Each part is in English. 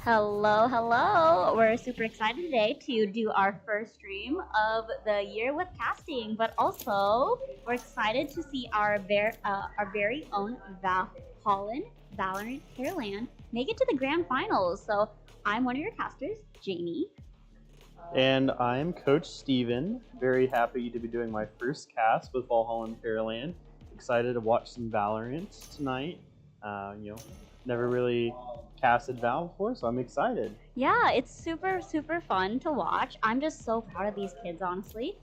Hello, hello. We're super excited today to do our first stream of the year with casting, but also we're excited to see our very own Valorant Pearland make it to the grand finals. So I'm one of your casters, Jamie. And I'm Coach Steven. Very happy to be doing my first cast with Valhallan Pearland. Excited to watch some Valorant tonight. Never really casted Val before, so I'm excited. Yeah, it's super fun to watch. I'm just so proud of these kids, honestly.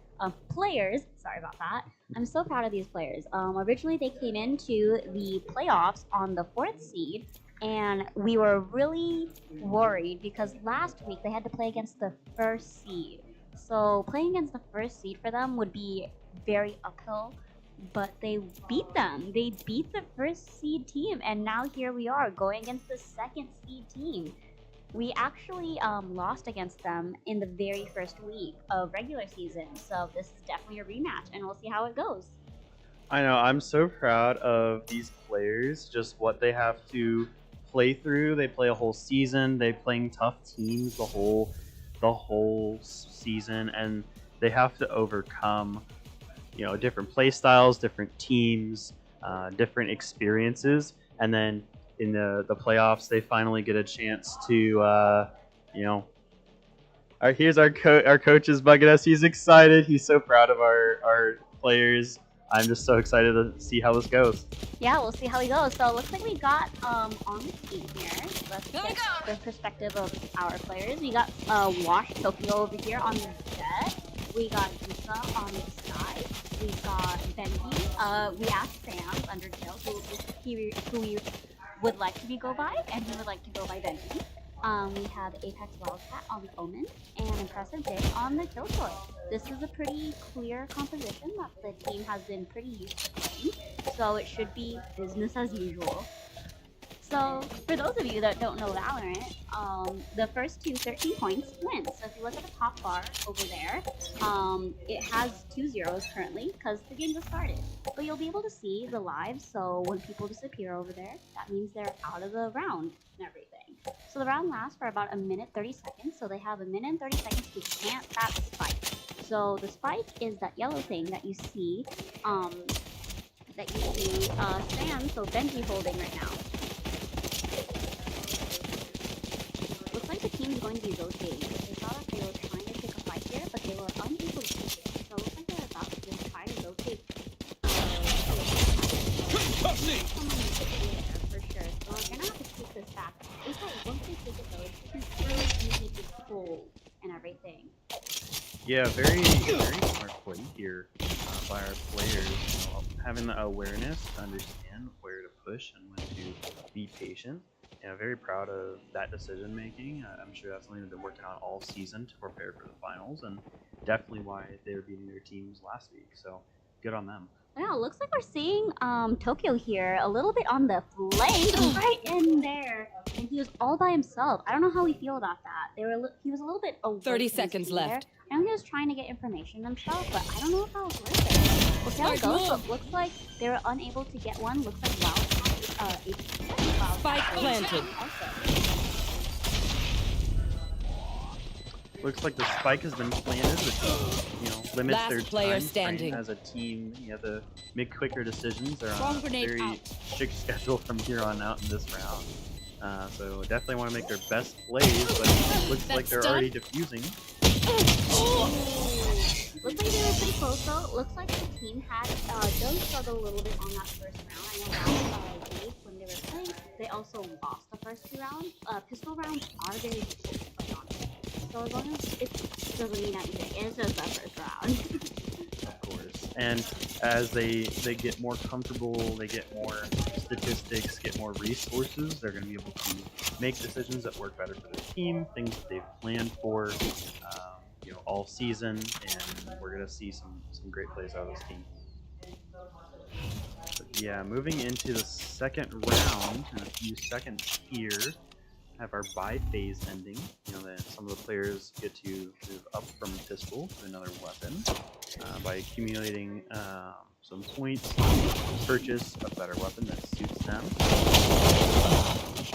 Players, sorry about that. I'm so proud of these players. Originally, they came into the playoffs on the 4th seed, and we were really worried because last week they had to play against the 1st seed. So playing against the 1st seed for them would be very uphill, but they beat them. They beat the 1st seed team, and now here we are going against the 2nd seed team. We actually lost against them in the very first week of regular season, so this is definitely a rematch, and we'll see how it goes. I know, I'm so proud of these players, just what they have to play through. They play a whole season, they're playing tough teams the whole season, and they have to overcome different play styles, different teams, different experiences, and then in the playoffs they finally get a chance to here's our coach is bugging us. He's excited. He's so proud of our players. I'm just so excited to see how this goes. Yeah, we'll see how we go. So it looks like we got on the team here. Let's get the perspective of our players. We got Wash Tokyo over here on the jet. We got Yuka on the sky. We got Benji. We asked Sam Undertale who we would like to go by, and he would like to go by Benji. We have Apex Wildcat on the Omen, and Impressive Day on the Killjoy. This is a pretty clear composition that the team has been pretty used to playing, so it should be business as usual. So, for those of you that don't know Valorant, the first 13 points win. So if you look at the top bar over there, it has 2 zeros currently because the game just started. But you'll be able to see the lives, so when people disappear over there, that means they're out of the round and everything. So the round lasts for about 1:30 seconds, so they have 1:30 seconds to plant that spike. So the spike is that yellow thing that you see, Sam, so Benji holding right now. Looks like the team's going to be rotating. They thought that they were trying to pick a fight here, but they were unable to take it. So it looks like they're about to try to rotate. For sure. So we're gonna have to take this back. In fact, once they take it though, it's really easy to hold and everything. Yeah, very smart play here by our players. Having the awareness to understand where to push and when to be patient. Yeah, very proud of that decision making. I'm sure that's something they've been working on all season to prepare for the finals, and definitely why they were beating their teams last week. So good on them. Yeah, looks like we're seeing Tokyo here a little bit on the flank, right in there, and he was all by himself. I don't know how we feel about that. He was a little bit over. 30 seconds left. I know he was trying to get information himself, but I don't know if that was worth it. We'll see how it goes. So it looks like they were unable to get one. Looks like Spike planted. Looks like the spike has been planted, which limits Last their player time standing. frame as a team. To make quicker decisions. They're Bomb on a grenade very out. strict schedule from here on out in this round. So definitely want to make their best plays, but it looks like they're done. already defusing. Looks like they were pretty close though. Looks like the team had done struggle a little bit on that first round. I know last week when they were playing, they also lost the first 2 rounds. Pistol rounds are very difficult to play on. So as long as it doesn't mean anything, it's just that first round. Of course. And as they get more comfortable, they get more statistics, get more resources, they're going to be able to make decisions that work better for their team, things that they've planned for all season, and we're going to see some great plays out of this team. But yeah, moving into the second round in a few seconds here, have our buy phase ending. That some of the players get to move up from pistol to another weapon by accumulating some points, purchase a better weapon that suits them.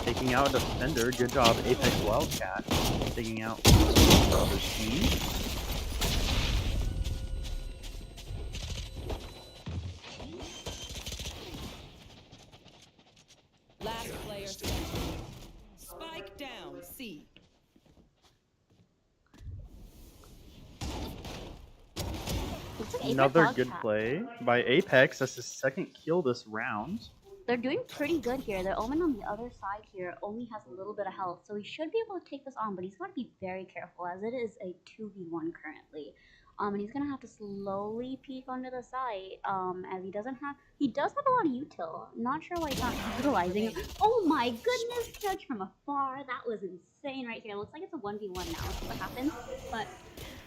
taking out a defender. Good job, Apex Wildcat, taking out the other team. Last player standing. Spike down, C. Looks like Apex Another good Wildcat. play by Apex. That's his second kill this round. They're doing pretty good here. Their Omen on the other side here only has a little bit of health, so he should be able to take this on, but he's got to be very careful as it is a 2v1 currently. And he's gonna have to slowly peek onto the side, as he does have a lot of util. Not sure why he's not utilizing it. Oh my goodness, catch from afar. That was insane right here. Looks like it's a 1v1 now. Let's see what happens, but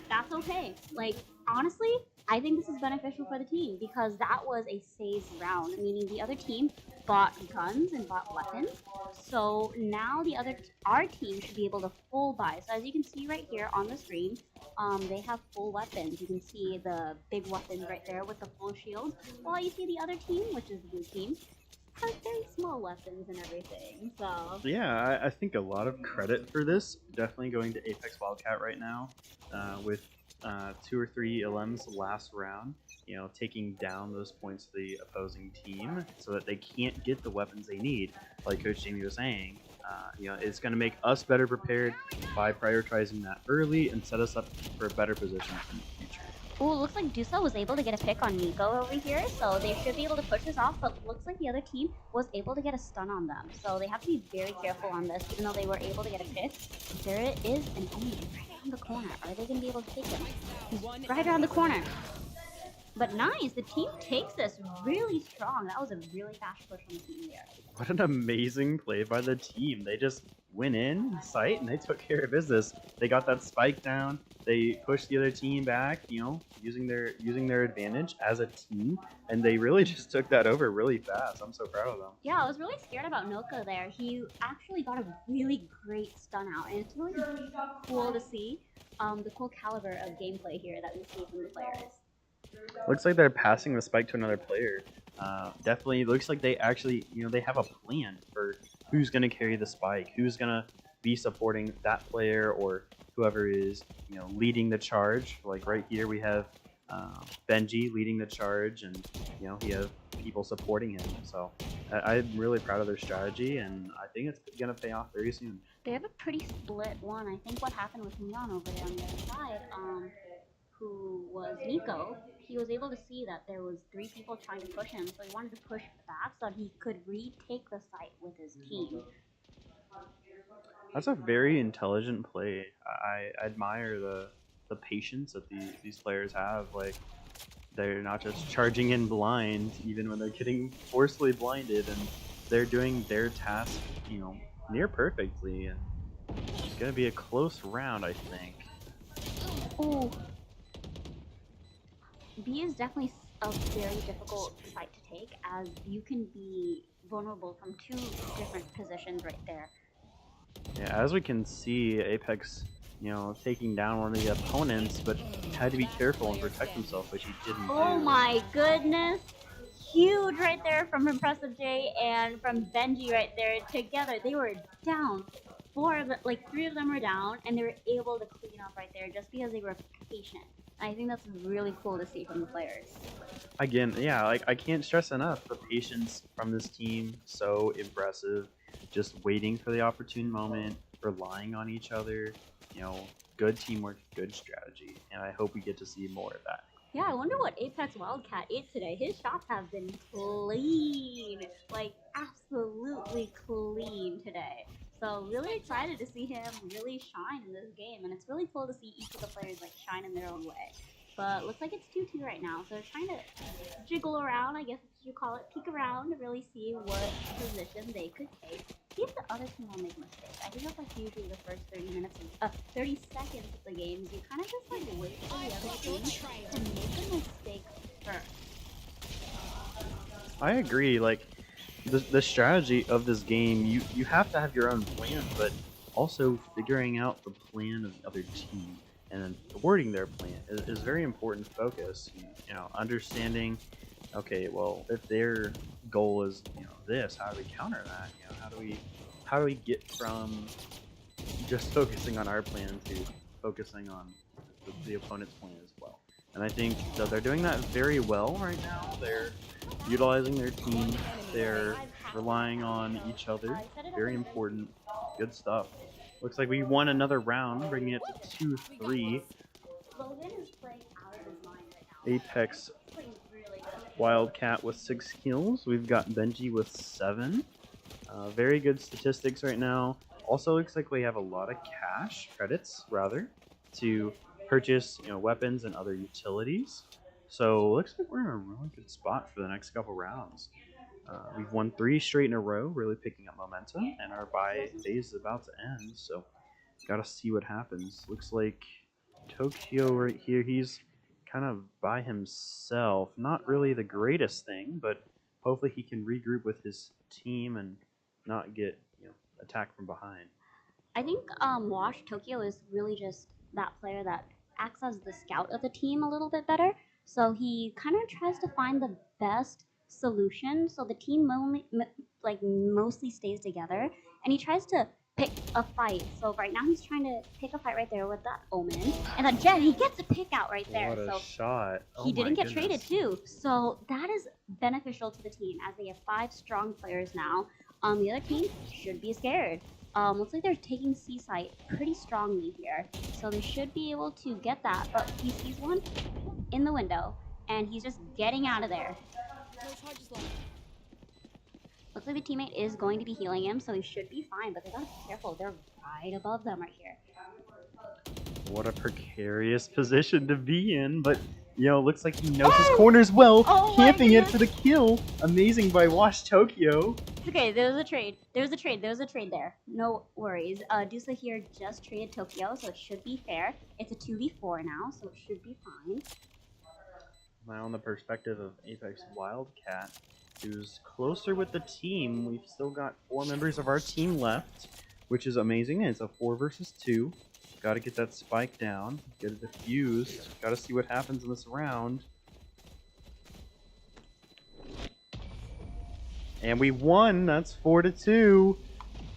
that's okay. Like, honestly, I think this is beneficial for the team because that was a saved round, meaning the other team bought guns and bought weapons. So now our team should be able to full buy. So as you can see right here on the screen, they have full weapons. You can see the big weapons right there with the full shield. While you see the other team, which is the blue team, has very small weapons and everything. So yeah, I think a lot of credit for this definitely going to Apex Wildcat right now, with 2 or 3 LMs last round. You know, taking down those points of the opposing team so that they can't get the weapons they need. Like Coach Jamie was saying, you know, it's going to make us better prepared by prioritizing that early and set us up for a better position in the future. ooh, looks like Dusa was able to get a pick on Nico over here, so they should be able to push this off, but looks like the other team was able to get a stun on them. So they have to be very careful on this, even though they were able to get a pick. There is an enemy right around the corner. Are they going to be able to take him? He's right around the corner. But nice, the team takes this really strong. That was a really fast push from the team there. What an amazing play by the team. They just went in sight and they took care of business. They got that spike down. They pushed the other team back, you know, using their advantage as a team, and they really just took that over really fast. I'm so proud of them. Yeah, I was really scared about Noka there. He actually got a really great stun out, and it's really cool to see the cool caliber of gameplay here that we see from the players. Looks like they're passing the spike to another player. Definitely looks like they actually, you know, they have a plan for who's going to carry the spike, who's going to be supporting that player, or whoever is, you know, leading the charge. Like right here we have Benji leading the charge, and you know, he has people supporting him. So I'm really proud of their strategy, and I think it's going to pay off very soon. They have a pretty split one. I think what happened with Neon over there on the other side, who was Nico, he was able to see that there was 3 people trying to push him, so he wanted to push back so that he could retake the site with his team. That's a very intelligent play. I admire the patience that these players have. Like, they're not just charging in blind, even when they're getting forcefully blinded, and they're doing their task, you know, near perfectly. And it's gonna be a close round, I think. Ooh. B is definitely a very difficult site to take, as you can be vulnerable from 2 different positions right there. Yeah, as we can see, Apex, you know, taking down one of the opponents, but had to be careful and protect himself, which he didn't do. Oh my goodness! Huge right there from Impressive J and from Benji right there together. They were down. 3 of them were down, and they were able to clean up right there just because they were patient. I think that's really cool to see from the players. Again, yeah, like I can't stress enough the patience from this team. So impressive. Just waiting for the opportune moment, relying on each other. You know, good teamwork, good strategy, and I hope we get to see more of that. Yeah, I wonder what Apex Wildcat ate today. His shots have been clean, like absolutely clean today. So really excited to see him really shine in this game, and it's really cool to see each of the players like shine in their own way. But looks like it's 2-2 right now, so they're trying to jiggle around, I guess you call it, peek around to really see what position they could take. See if the other team will make mistakes. I think that's like usually the first 30 seconds of the games. You kind of just like wait for the other team to make a mistake first. I agree. Like, the strategy of this game, you have to have your own plan, but also figuring out the plan of the other team and then thwarting their plan is very important focus. You know, understanding, okay, well, if their goal is, you know, this, how do we counter that? You know, how do we get from just focusing on our plan to focusing on the opponent's plan as well. And I think that they're doing that very well right now. They're utilizing their team. They're relying on each other. Very important. Good stuff. Looks like we won another round, bringing it to 2-3. Logan is playing out of his mind right now. Apex He's playing really good. Wildcat with 6 kills. We've got Benji with 7. Very good statistics right now. Also looks like we have a lot of cash, credits rather, to purchase weapons and other utilities. So looks like we're in a really good spot for the next couple rounds. We've won 3 straight in a row, really picking up momentum, and our bye phase is about to end, so gotta see what happens. Looks like Tokyo right here, he's kind of by himself. Not really the greatest thing, but hopefully he can regroup with his team and not get attacked from behind. I think Wash Tokyo is really just that player that acts as the scout of the team a little bit better. So he kind of tries to find the best solution so the team mostly stays together, and he tries to pick a fight. So right now he's trying to pick a fight right there with that Omen, and that Jen, he gets a pick out right there. What a so shot. He Oh didn't my get traded goodness. too, so that is beneficial to the team as they have 5 strong players now. The other team should be scared. Looks like they're taking C site pretty strongly here, so they should be able to get that. But he sees one in the window, and he's just getting out of there. Looks like the teammate is going to be healing him, so he should be fine. But they gotta be careful; they're right above them right here. What a precarious position to be in, but looks like he knows his corners well, camping it for the kill. Amazing by Wash Tokyo. It's okay, there was a trade. There was a trade there. No worries. Dusa here just traded Tokyo, so it should be fair. It's a 2v4 now, so it should be fine. Now on the perspective of Apex Wildcat, who's closer with the team, we've still got 4 members of our team left, which is amazing. It's a 4 versus 2. Got to get that spike down, get it defused. Got to see what happens in this round. And we won. That's 4-2.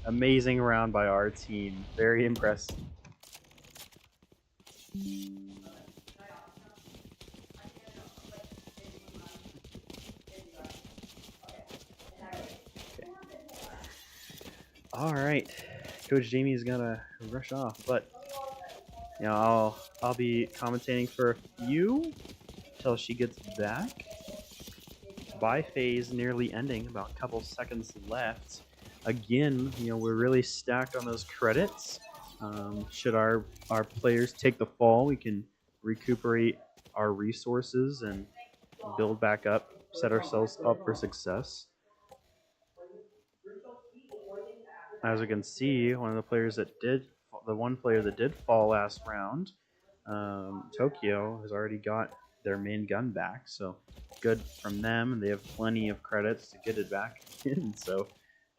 Amazing round by our team. Very impressive. All right, Coach Jamie's gonna rush off, but I'll be commentating for a few until she gets back. Bye phase nearly ending, about a couple seconds left. Again, we're really stacked on those credits. Should our players take the fall, we can recuperate our resources and build back up, set ourselves up for success. As we can see, one player that did fall last round, Tokyo, has already got their main gun back, so good from them. They have plenty of credits to get it back in, so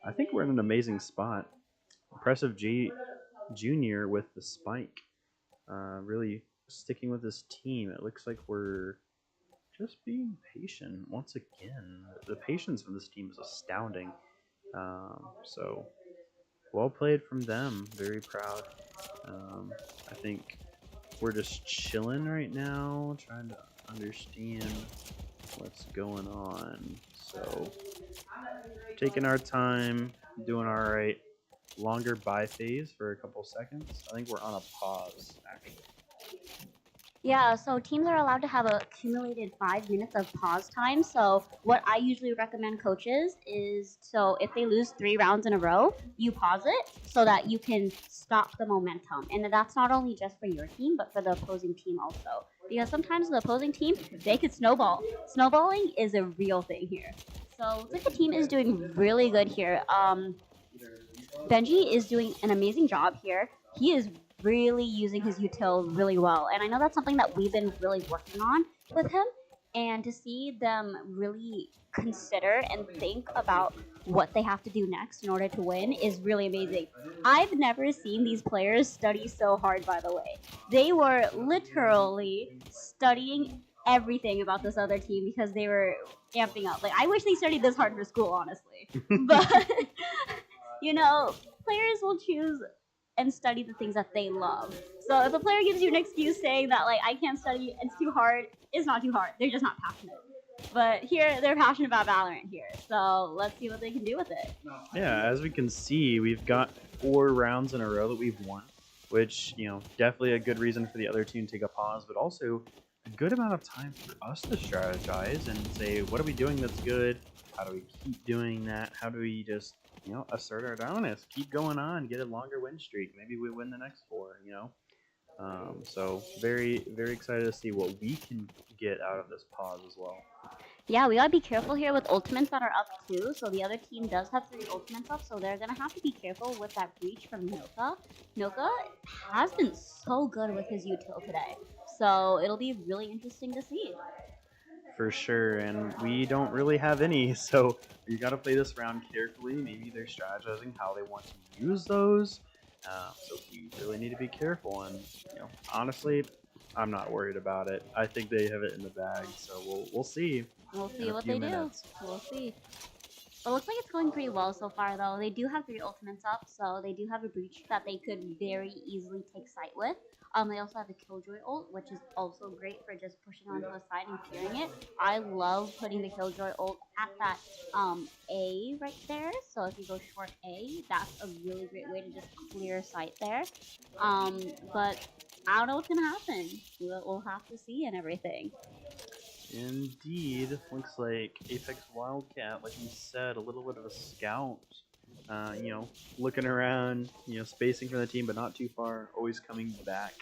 I think we're in an amazing spot. Impressive Junior with the spike, really sticking with this team. It looks like we're just being patient once again. The patience from this team is astounding. So well played from them. Very proud. I think we're just chilling right now, trying to understand what's going on. So taking our time, doing all right. Longer bye phase for a couple seconds. I think we're on a pause, actually. Yeah, so teams are allowed to have a accumulated 5 minutes of pause time. So what I usually recommend coaches is, so if they lose 3 rounds in a row, you pause it so that you can stop the momentum. And that's not only just for your team, but for the opposing team also. Because sometimes the opposing team, they could snowball. Snowballing is a real thing here. So looks like the team is doing really good here. Benji is doing an amazing job here. He is really using his util really well, and I know that's something that we've been really working on with him, and to see them really consider and think about what they have to do next in order to win is really amazing. I've never seen these players study so hard, by the way. They were literally studying everything about this other team because they were amping up. Like, I wish they studied this hard for school, honestly. But You know, players will choose and study the things that they love. So if a player gives you an excuse saying that like I can't study, it's too hard, it's not too hard. They're just not passionate. But here they're passionate about Valorant here. So let's see what they can do with it. Yeah, as we can see, we've got 4 rounds in a row that we've won, which, you know, definitely a good reason for the other team to take a pause, but also a good amount of time for us to strategize and say, what are we doing that's good? How do we keep doing that? How do we just, you know, assert our dominance, keep going on, get a longer win streak? Maybe we win the next 4, you know? So very, very excited to see what we can get out of this pause as well. Yeah, we gotta be careful here with ultimates that are up too. So the other team does have 3 ultimates up, so they're gonna have to be careful with that breach from Noka. Noka has been so good with his util today, so it'll be really interesting to see. For sure, and we don't really have any, so you got to play this round carefully. Maybe they're strategizing how they want to use those, so we really need to be careful. And you know, honestly, I'm not worried about it. I think they have it in the bag, so we'll see. We'll see what they do. We'll see. But it looks like it's going pretty well so far, though. They do have 3 ultimates up, so they do have a breach that they could very easily take sight with. They also have the Killjoy ult, which is also great for just pushing onto the side and clearing it. I love putting the Killjoy ult at that A right there. So if you go short A, that's a really great way to just clear sight there. But I don't know what's gonna happen. We'll have to see and everything. Indeed, looks like Apex Wildcat, like you said, a little bit of a scout. You know, looking around, you know, spacing from the team, but not too far, always coming back.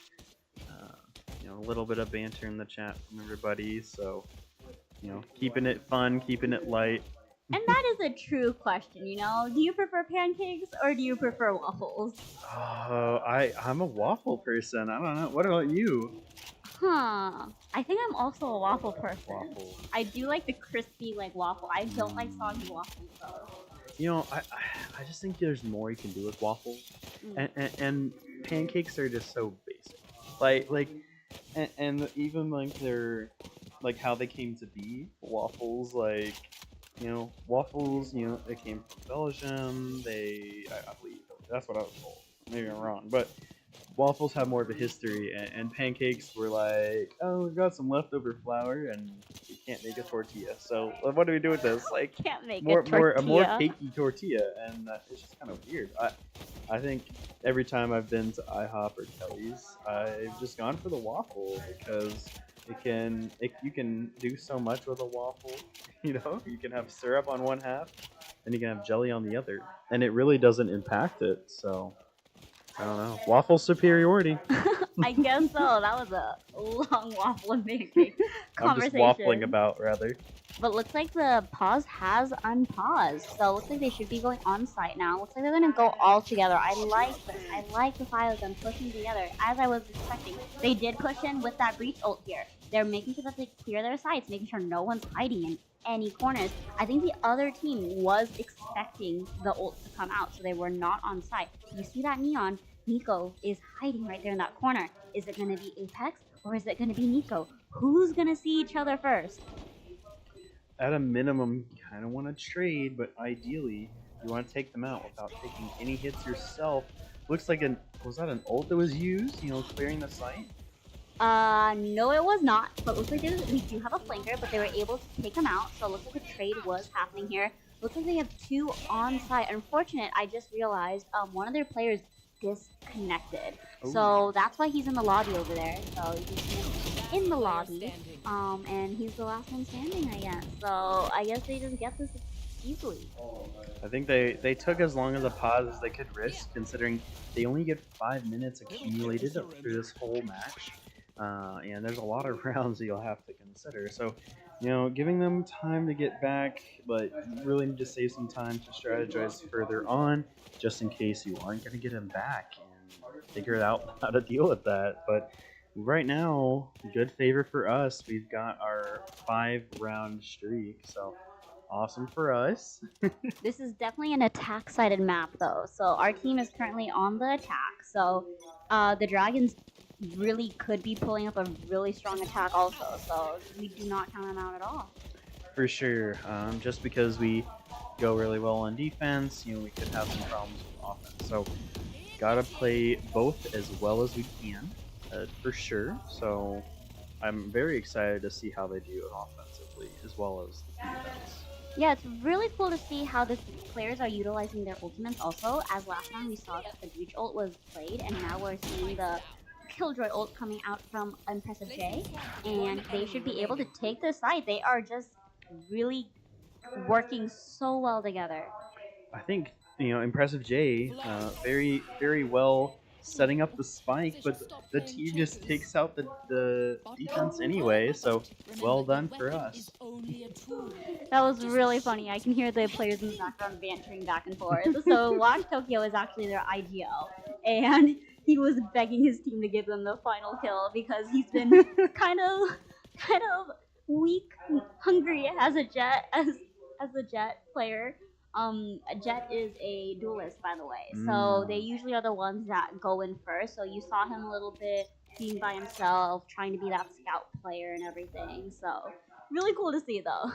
You know, a little bit of banter in the chat from everybody, so, you know, keeping it fun, keeping it light. And that is a true question, you know? Do you prefer pancakes or do you prefer waffles? Oh, I'm a waffle person. I don't know. What about you? Huh. I think I'm also a waffle person. Waffle. I do like the crispy like waffle. I don't like soggy waffles though. You know, I just think there's more you can do with waffles, and pancakes are just so basic. And even like they're like how they came to be. Waffles, like, you know, waffles. You know, they came from Belgium. I believe that's what I was told. Maybe I'm wrong, but waffles have more of a history, and pancakes were like, oh, we've got some leftover flour and we can't make a tortilla. So what do we do with this? Like, can't make a more tortilla. cakey tortilla, and it's just kind of weird. I think every time I've been to IHOP or Kelly's, I've just gone for the waffle because you can do so much with a waffle. You know, you can have syrup on one half, and you can have jelly on the other, and it really doesn't impact it. So I don't know. Waffle superiority. I guess so. That was a long waffle and pancake conversation. I'm just waffling about, rather. But looks like the pause has unpaused. So it looks like they should be going on site now. Looks like they're going to go all together. I like this. I like the 5 of them pushing together, as I was expecting. They did push in with that breach ult here. They're making sure that they clear their sites, making sure no one's hiding in any corners. I think the other team was expecting the ult to come out, so they were not on site. You see that neon? Nico is hiding right there in that corner. Is it going to be Apex or is it going to be Nico? Who's going to see each other first? At a minimum, you kind of want to trade, but ideally, you want to take them out without taking any hits yourself. Looks like was that an ult that was used? You know, clearing the site? No, it was not. But looks like we do have a flanker, but they were able to take him out. So it looks like a trade was happening here. Looks like they have 2 on site. Unfortunate, I just realized one of their players disconnected. Ooh. So that's why he's in the lobby over there. So he's in the lobby. And he's the last one standing, I guess. So I guess they just get this easily. I think they took as long as a pause as they could risk, considering they only get 5 minutes accumulated through this whole match. And there's a lot of rounds that you'll have to consider. So, you know, giving them time to get back, but you really need to save some time to strategize further on, just in case you aren't going to get them back and figure out how to deal with that. But right now, good favor for us. We've got our 5-round streak, so awesome for us. This is definitely an attack-sided map, though. So our team is currently on the attack. So the Dragons really could be pulling up a really strong attack also. So we do not count them out at all. For sure. Just because we go really well on defense, you know, we could have some problems with offense. So gotta play both as well as we can, for sure. So I'm very excited to see how they do it offensively as well as the defense. Yeah, it's really cool to see how the players are utilizing their ultimates also, as last time we saw that the breach ult was played, and now we're seeing the Killjoy ult coming out from Impressive J, and they should be able to take the side. They are just really working so well together. I think, you know, Impressive J, very well setting up the spike, but the team just takes out the defense anyway. So well done for us. That was really funny. I can hear the players in the background bantering back and forth. So Watch Tokyo is actually their IGL, and he was begging his team to give them the final kill because he's been kind of weak, hungry as a Jet player. Jet is a duelist, by the way, so they usually are the ones that go in first. So you saw him a little bit being by himself, trying to be that scout player and everything. So really cool to see, though.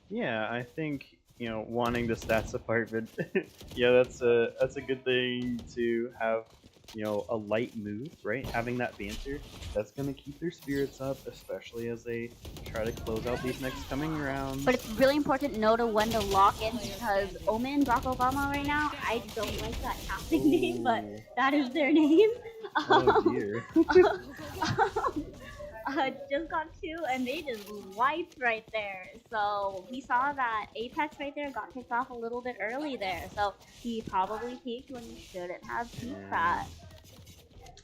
Yeah, I think, you know, wanting the stats department, yeah, that's a good thing to have. You know, a light move, right? Having that banter, that's gonna keep their spirits up, especially as they try to close out these next coming rounds. But it's really important to know to when to lock in, because Omen Barack Obama right now, I don't like that casting name, but that is their name. Oh dear. Just got 2 and they just wiped right there. So we saw that Apex right there got kicked off a little bit early there. So he probably peaked when he shouldn't have peaked that.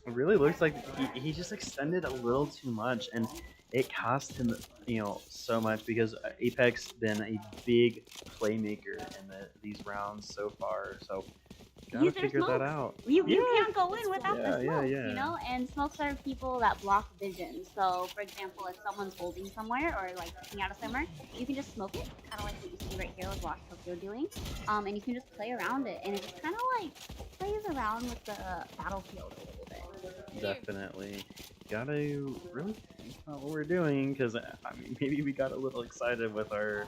It really looks like he just extended a little too much, and it cost him, you know, so much, because Apex been a big playmaker in these rounds so far. So gotta figure that out. You can't go in without the smokes, yeah. you know? And smokes are people that block vision. So, for example, if someone's holding somewhere or like looking out of somewhere, you can just smoke it, kind of like what you see right here with Watch Tokyo doing. And you can just play around it, and it just kind of like plays around with the battlefield a little bit. Definitely. Gotta really think about what we're doing, because I mean, maybe we got a little excited with our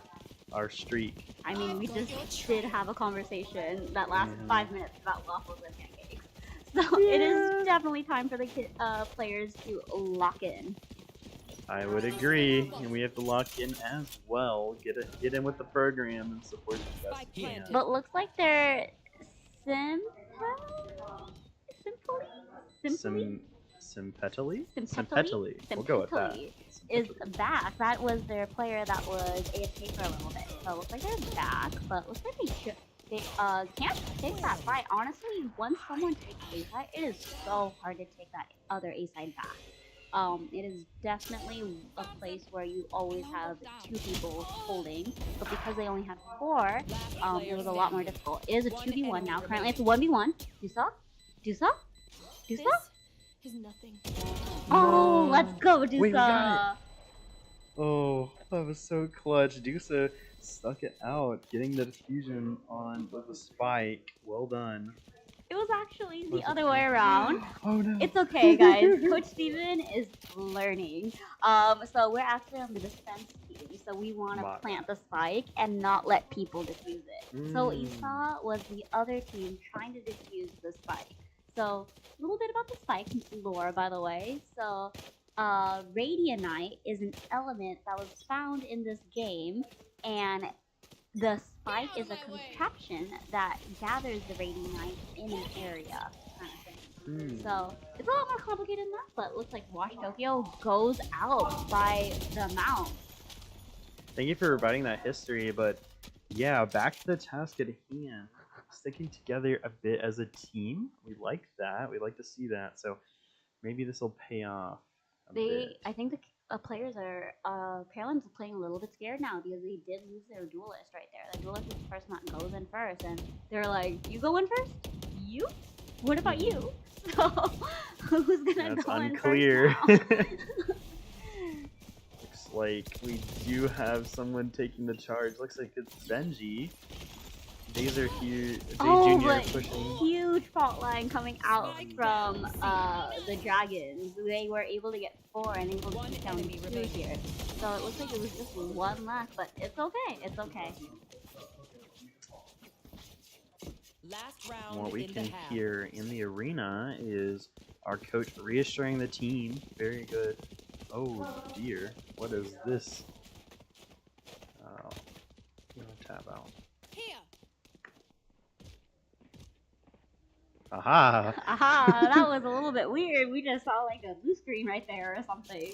streak. I mean, we just did have a conversation that lasted 5 minutes about waffles and pancakes. So it is definitely time for the players to lock in. I would agree, and we have to lock in as well. Get in with the program and support the best we can. But looks like they're Simpetally? We'll go with that. Is back. That was their player that was AFK for a little bit. So it looks like they're back, but looks like they can't take that fight. Honestly, once someone takes A side, it is so hard to take that other A side back. It is definitely a place where you always have 2 people holding, but because they only had 4, it was a lot more difficult. It is a 2v1 now. Currently, it's a 1v1. Dusa? Is nothing. Oh, let's go, Dusa! Wait, we got it. Oh, that was so clutch. Dusa stuck it out, getting the diffusion on with the spike. Well done. It was actually the other way around. Oh no. It's okay, guys. Coach Steven is learning. So we're actually on the defense team, so we want to plant the spike and not let people defuse it. So Isa was the other team trying to defuse the spike. So a little bit about the spike lore, by the way. So Radianite is an element that was found in this game, and the spike is a contraption that gathers the Radianite in an area, kind of thing. So it's a lot more complicated than that, but it looks like Watch Tokyo goes out by the mount. Thank you for providing that history, but yeah, back to the task at hand. Sticking together a bit as a team. We like that. We like to see that. So maybe this will pay off a bit. I think the players are Pearland's playing a little bit scared now because they did lose their duelist right there. The duelist is the person that goes in first, and they're like, "You go in first? You? What about you?" So who's gonna That's go unclear. in first now? Looks like we do have someone taking the charge. Looks like it's Benji. These are huge. But pushing. huge fault line coming out from the dragons. They were able to get 4 and able to keep down 2 here. So it looks like it was just 1 left, but it's okay. It's okay. Last And round what we in can the half. hear in the arena is our coach reassuring the team. Very good. Oh dear, what is this? Oh, I'm gonna tap out. Here. Aha! Aha, that was a little bit weird. We just saw like a blue screen right there or something.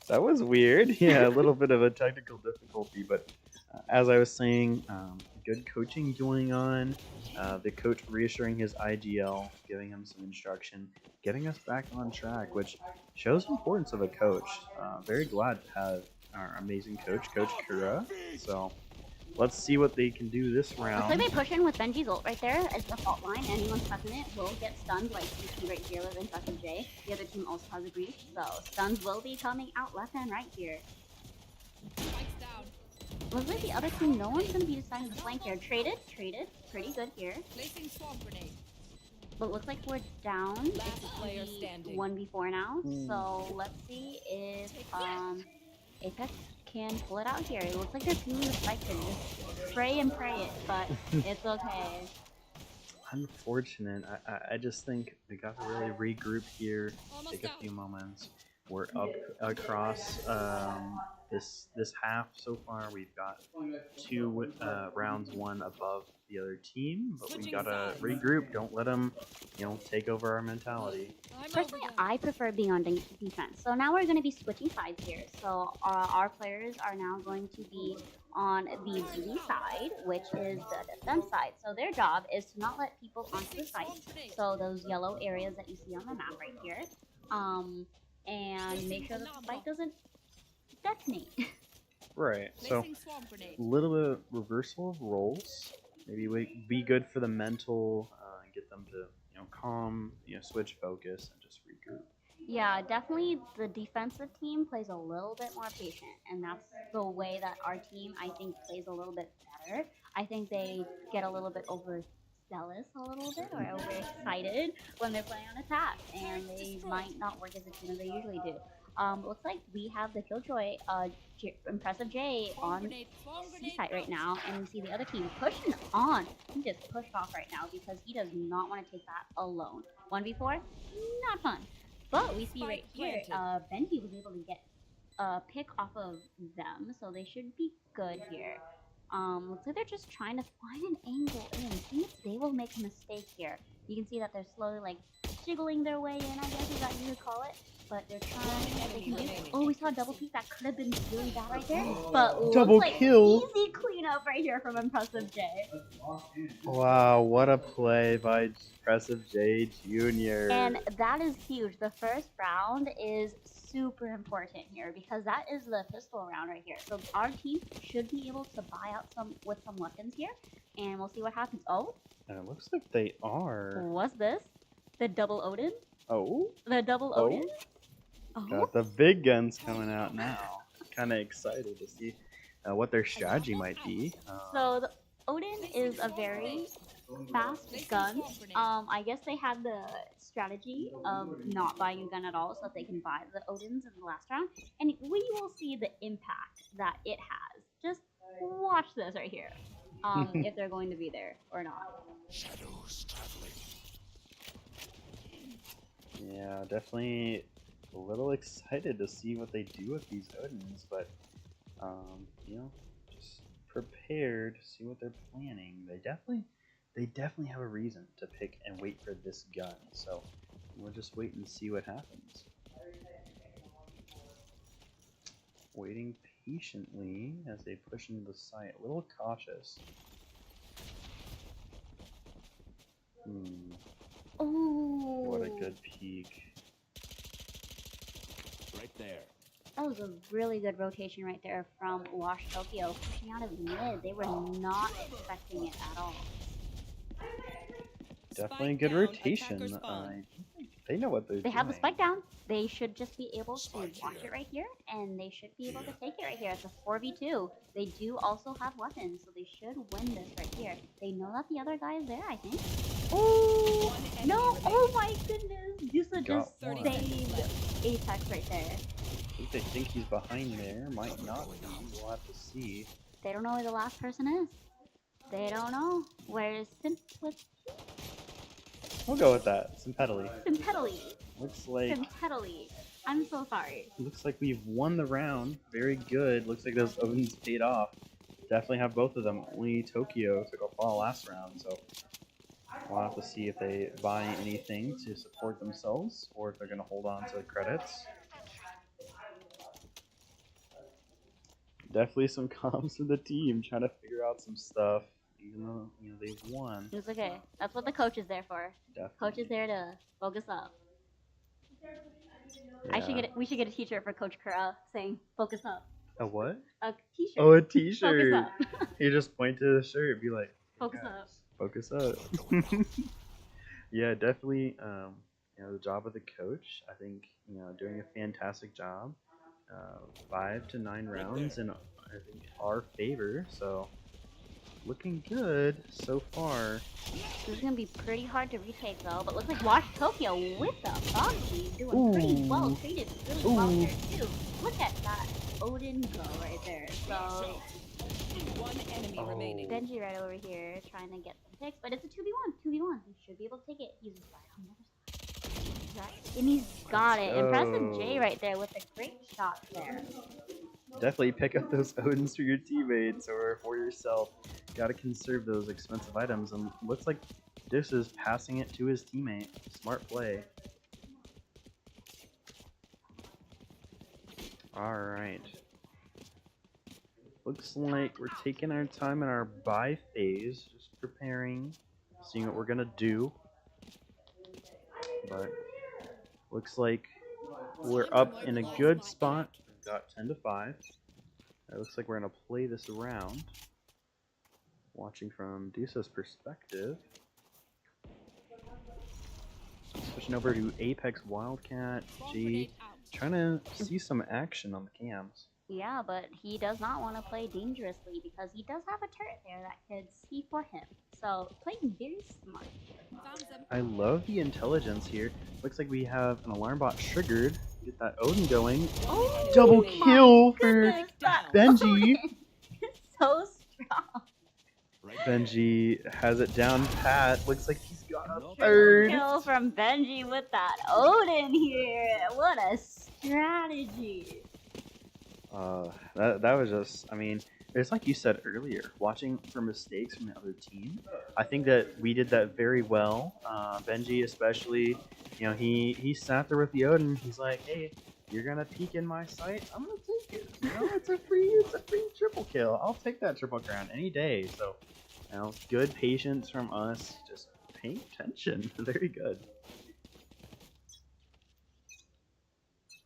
That was weird. Yeah, a little bit of a technical difficulty, but as I was saying, good coaching going on. The coach reassuring his IGL, giving him some instruction, getting us back on track, which shows the importance of a coach. Very glad to have our amazing coach, Coach Kura. So let's see what they can do this Looks like round. they push in with Benji's ult right there as the fault line. Anyone touching it will get stunned, like you see right here with Impressive J. The other team also has a breach, so stuns will be coming out left and right here. Spikes down. Looks like the other team, no one's going to be deciding to flank here. Traded, pretty good here. Placing swamp grenade. But looks like we're down. Last It's player the standing. 1v4 now, so let's see if Apex can pull it out here. It looks like they're feeling the spike here. Just pray and pray it, but it's okay. Unfortunate. I just think we got to really regroup here, take a few moments. We're up across this half so far. We've got 2 rounds won above the other team, but we gotta regroup. Don't let them, take over our mentality. Personally, I prefer being on defense. So now we're going to be switching sides here. So our players are now going to be on the B side, which is the defense side. So their job is to not let people onto the site. So those yellow areas that you see on the map right here. And make sure that the spike doesn't detonate. Right. So a little bit of reversal of roles. Maybe we be good for the mental, and get them to calm, switch focus and just regroup. Yeah, definitely the defensive team plays a little bit more patient, and that's the way that our team, I think, plays a little bit better. I think they get a little bit overzealous a little bit, or overexcited when they're playing on attack, and they might not work as a team as they usually do. Looks like we have the Killjoy, Impressive J on C site right now, and we see the other team pushing on. He just pushed off right now because he does not want to take that alone. 1v4, not fun. But we see right here, Benji was able to get a pick off of them, so they should be good here. Looks like they're just trying to find an angle in. See if they will make a mistake here. You can see that they're slowly like jiggling their way in, I guess is that you would call it. But they're trying to see what they can do. Oh, we saw a double peek. That could have been really bad right there. But double looks like kill. Easy cleanup right here from Impressive J. Wow, what a play by Impressive J Jr. And that is huge. The first round is super important here because that is the pistol round right here. So our team should be able to buy out some weapons here, and we'll see what happens. Oh, And it looks like they are. what's this? The double Odin? Oh, The double Odin? Oh, got the big guns coming out now. Kind of excited to see what their strategy might be. so the Odin is a very fast gun. I guess they had the strategy of not buying a gun at all so that they can buy the Odins in the last round. And we will see the impact that it has. Just watch this right here. If they're going to be there or not. Shadows traveling. Yeah, definitely a little excited to see what they do with these Odins, but just prepared to see what they're planning. They definitely have a reason to pick and wait for this gun, so we'll just wait and see what happens. Waiting patiently as they push into the site, a little cautious. Oh, What a good peek. Right there. that was a really good rotation right there from Wash Tokyo. Pushing out of mid. They were not expecting it at all. Definitely a good rotation. They know what they're doing. They have the spike down. They should just be able to watch it right here, and they should be able to take it right here. It's a 4v2. They do also have weapons, so they should win this right here. They know that the other guy is there, I think. Oh, no. Oh, my goodness. Yusa just saved Apex right there. I think they think he's behind there. Might not be. We'll have to see. They don't know where the last person is. They don't know. Where's We'll go with that. Sympathy. Simpedally? Looks like Simpedally. I'm so sorry. we've won the round. Very good. Looks like those Odins paid off. Definitely have both of them. Only Tokyo took a fall last round, so we'll have to see if they buy anything to support themselves or if they're going to hold on to the credits. Definitely some comms from the team trying to figure out some stuff, even though they've won. It's okay. That's what the coach is there for. Definitely. Coach is there to focus up. Yeah. We should get a t-shirt for Coach Kura saying "Focus up." A what? A t-shirt. Oh, a T-shirt. Focus up. You just point to the shirt and be like, Focus "Yeah, up. focus up." Yeah, definitely. The job of the coach, I think, doing a fantastic job. 5 to 9 rounds in, I think, our favor. So, looking good so far. This is gonna be pretty hard to retake though, but looks like Wash Tokyo with the Bonji doing pretty well. Traded really well here too. Look at that Odin go right there. So One enemy remaining. Benji right over here trying to get some picks, but it's a 2v1. 2v1. He should be able to take it. He's right on the other side. And he's got it. Impressive J right there with a great shot there. Definitely pick up those Odins for your teammates or for yourself. Gotta conserve those expensive items, and looks like Dis is passing it to his teammate. Smart play. Alright. Looks like we're taking our time in our buy phase, just preparing, seeing what we're gonna do. But looks like we're up in a good spot. We've got 10 to 5. It looks like we're gonna play this around. Watching from Dusa's perspective. Switching over to Apex Wildcat, G, trying to see some action on the cams. Yeah, but he does not want to play dangerously because he does have a turret there that could see for him. So playing very smart. I love the intelligence here. Looks like we have an alarm bot triggered. Get that Odin going. Oh, Double kill for goodness, that Benji. Odin is so strong. Benji has it down pat. Looks like he's got a third. Kill from Benji with that Odin here. What a strategy. That was just, I mean, it's like you said earlier, watching for mistakes from the other team. I think that we did that very well. Benji especially, he sat there with the Odin. He's like, hey, you're gonna peek in my sight, I'm gonna take it. It's a free triple kill. I'll take that triple crown any day. So, good patience from us, just paying attention. Very good.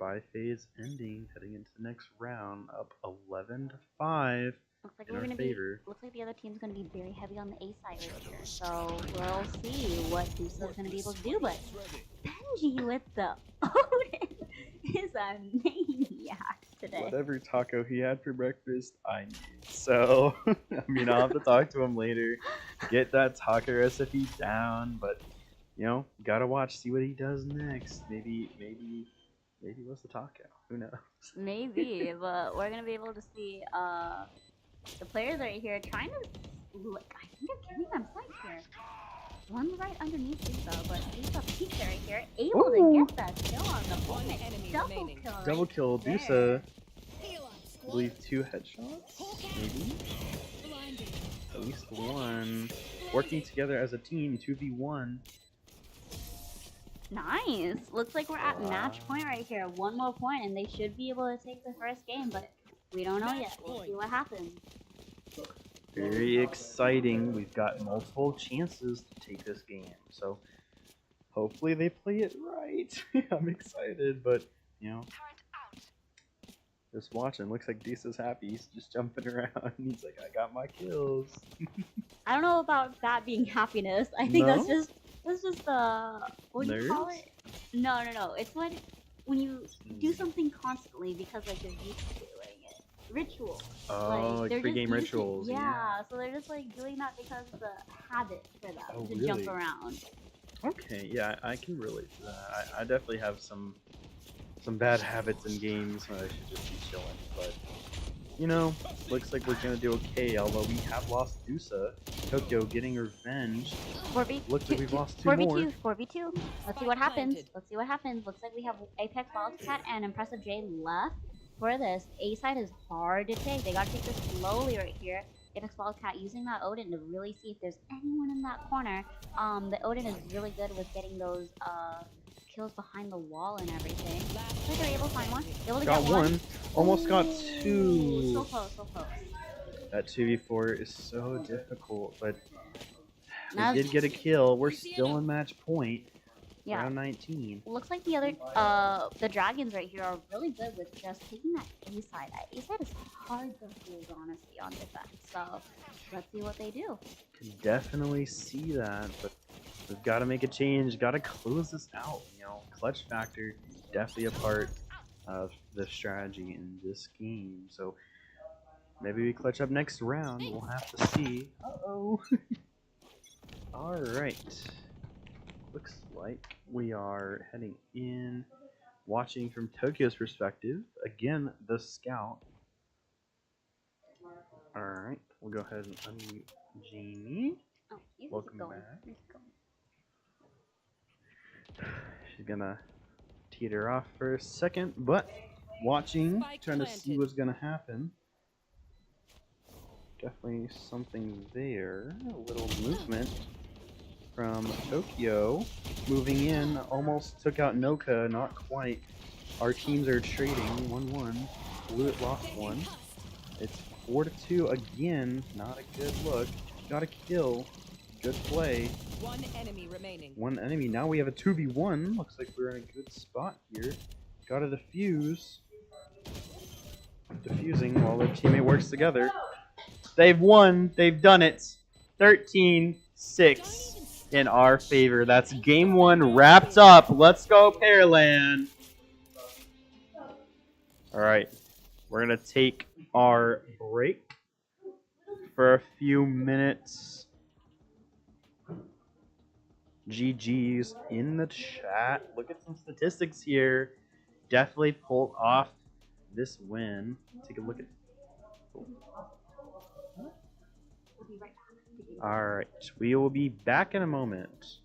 Buy phase ending, heading into the next round, up 11 to 5. Looks like in we're our gonna favor. looks like the other team's gonna be very heavy on the A side right here. So we'll see what Dusa's gonna be able to do. But Benji with the Odin is a maniac today. Whatever taco he had for breakfast, I need. So, I'll have to talk to him later, get that taco recipe down. But, gotta watch, see what he does next. Maybe what's the taco? Who knows? Maybe, but we're gonna be able to see the players right here trying to look. I think they're killing them sights here. One right underneath Dusa, but Dusa peeks right here, able to get that kill on the opponent. Double kill right Dusa. there. I believe 2 headshots, maybe? At least 1. Working together as a team, 2v1. Nice. Looks like we're at match point right here. One more point, and they should be able to take the first game, but we don't know yet. We'll see what happens. Very exciting. We've got multiple chances to take this game, so hopefully they play it right. I'm excited, but just watching. Looks like Disa's happy. He's just jumping around. He's like, I got my kills. I don't know about that being happiness. I think that's just what do you call it? No. It's when you do something constantly because you're used to doing it. Rituals. Oh, they're pre-game just used to- rituals. Yeah, so they're just doing that because it's a habit for them to really? jump around. Okay, yeah, I can relate to that. I definitely have some bad habits in games when I should just be chilling, but you know, looks like we're gonna do okay, although we have lost Dusa. Tokyo getting revenge. 4v Looks like we've lost 2 more. 4v2, 4v2. Let's see what happens. Planted. Let's see what happens. Looks like we have Apex Wildcat and Impressive J left for this. A side is hard to take. They gotta take this slowly right here. Apex Wildcat using that Odin to really see if there's anyone in that corner. The Odin is really good with getting those kills behind the wall and everything. Looks like they're able to find one. Able to Got get one. Almost got Ooh, 2. So close, so close. That 2v4 is so difficult, but Now- we did get a kill. We're still in match point. Yeah. Round 19. Looks like the other, the dragons right here are really good with just taking that A side. That A side is hard to hold, honestly, on defense. So let's see what they do. Can definitely see that, but we've got to make a change. Got to close this out. You know, clutch factor definitely a part of the strategy in this game. So maybe we clutch up next round. We'll have to see. Uh-oh. All right. Looks like we are heading in, watching from Tokyo's perspective. Again, the scout. All right, we'll go ahead and unmute Jamie. Oh, you can Welcome keep going. back. You keep going. She's gonna teeter off for a second, but watching, Spike trying to see planted. what's gonna happen. Definitely something there. A little movement from Tokyo. Moving in, almost took out Noka, not quite. Our teams are trading 1-1. Blue lost 1. It's 4-2 again. Not a good look. Got a kill. Good play. One enemy remaining. 1 enemy. Now we have a 2v1. Looks like we're in a good spot here. Got a defuse. Diffusing while their teammate works together. They've won. They've done it. 13-6 in our favor. That's game 1 wrapped up. Let's go, Pearland. All right. We're going to take our break for a few minutes. GG's in the chat. Look at some statistics here. Definitely pulled off this win. Take a look at. All right, we will be back in a moment.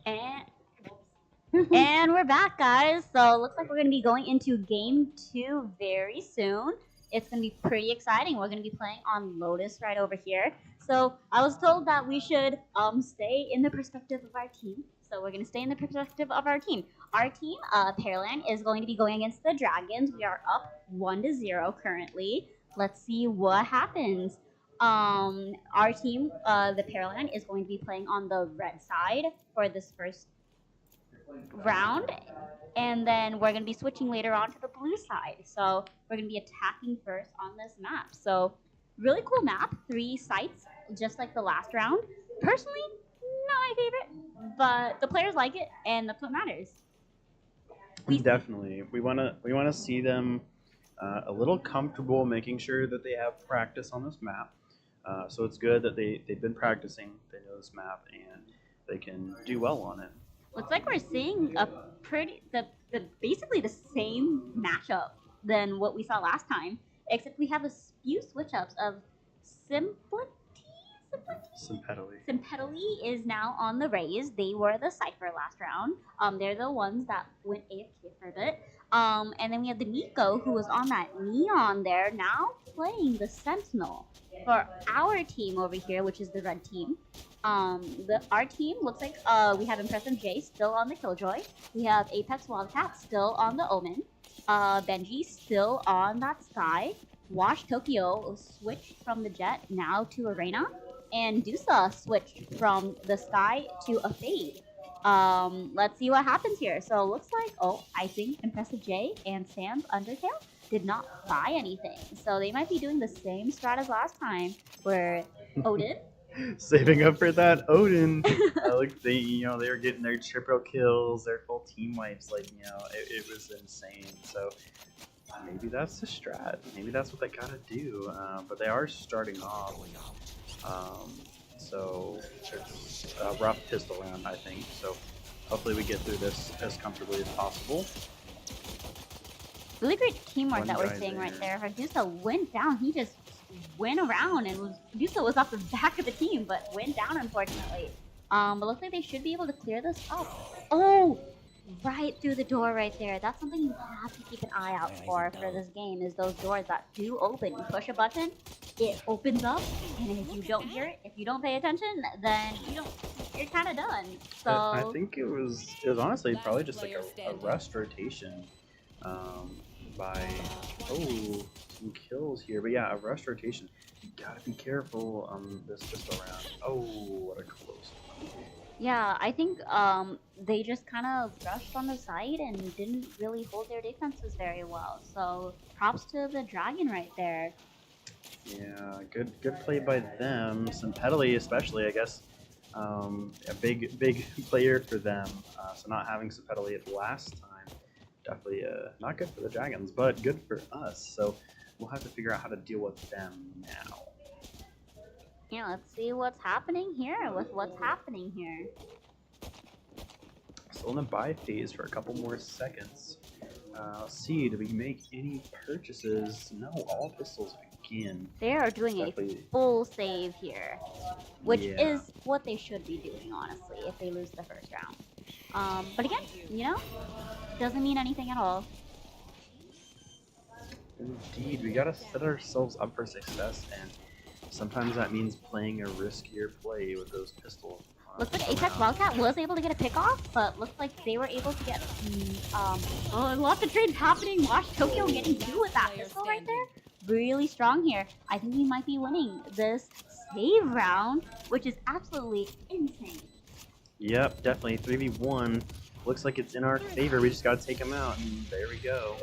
And and we're back, guys. So looks like we're gonna be going into game 2 very soon. It's gonna be pretty exciting. We're gonna be playing on Lotus right over here. So I was told that we should stay in the perspective of our team. So we're gonna stay in the perspective of our team. Our team, Pearland, is going to be going against the Dragons. We are up 1-0 currently. Let's see what happens. Our team, the Pearland, is going to be playing on the red side for this first round, and then we're going to be switching later on to the blue side. So we're going to be attacking first on this map. So really cool map, 3 sites, just like the last round. Personally, not my favorite, but the players like it, and that's what matters. Definitely, we want to see them a little comfortable, making sure that they have practice on this map. So it's good that they've been practicing, they know this map, and they can do well on it. Looks like we're seeing a basically the same matchup than what we saw last time, except we have a few switch ups of Sympetally is now on the Rays. They were the Cypher last round. They're the ones that went AFK for a bit. And then we have the Nico, who was on that Neon there, now playing the Sentinel. For our team over here, which is the red team, our team looks like we have Impressive J still on the Killjoy. We have Apex Wildcat still on the Omen. Benji still on that Sky. Wash Tokyo switched from the Jet now to Arena. And Dusa switched from the Sky to a Fade. Let's see what happens here. So it looks like, I think Impressive J and Sam's Undertale did not buy anything. So they might be doing the same strat as last time, where Odin saving up for that Odin. Like they were getting their triple kills, their full team wipes. Like it was insane. So maybe that's the strat. Maybe that's what they gotta do. But they are starting off. So it's a rough pistol round, I think. So hopefully we get through this as comfortably as possible. Really great teamwork that we're seeing right there. Dusa went down. He just went around, and Dusa was off the back of the team, but went down unfortunately. But looks like they should be able to clear this up. Oh, right through the door right there. That's something you have to keep an eye out for this game, is those doors that do open. You push a button, it opens up, and if you don't hear it, if you don't pay attention, then you're kind of done. So I think it was honestly probably just like a rest rotation by some kills here, but yeah, a rush rotation. You gotta be careful on this pistol round. Oh, what a close one. Yeah, I think they just kind of rushed on the side and didn't really hold their defenses very well. So props to the Dragon right there. Yeah, good play by them. Sympetally especially, I guess, a big player for them. So not having Sympetally at last time, definitely not good for the Dragons, but good for us. So we'll have to figure out how to deal with them now. Yeah, let's see what's happening here with what's happening here. Still in the buy phase for a couple more seconds. Let's see, do we make any purchases? No, all pistols again. They are doing a full save here, which is what they should be doing, honestly, if they lose the first round. But again, doesn't mean anything at all. Indeed, we gotta set ourselves up for success, and sometimes that means playing a riskier play with those pistols. Looks like Apex Wildcat was able to get a pick off, but looks like they were able to get lots of trades happening. Watch Tokyo getting 2 with that pistol right there. Really strong here. I think we might be winning this save round, which is absolutely insane. Yep, definitely 3v1. Looks like it's in our favor. We just gotta take them out, and there we go.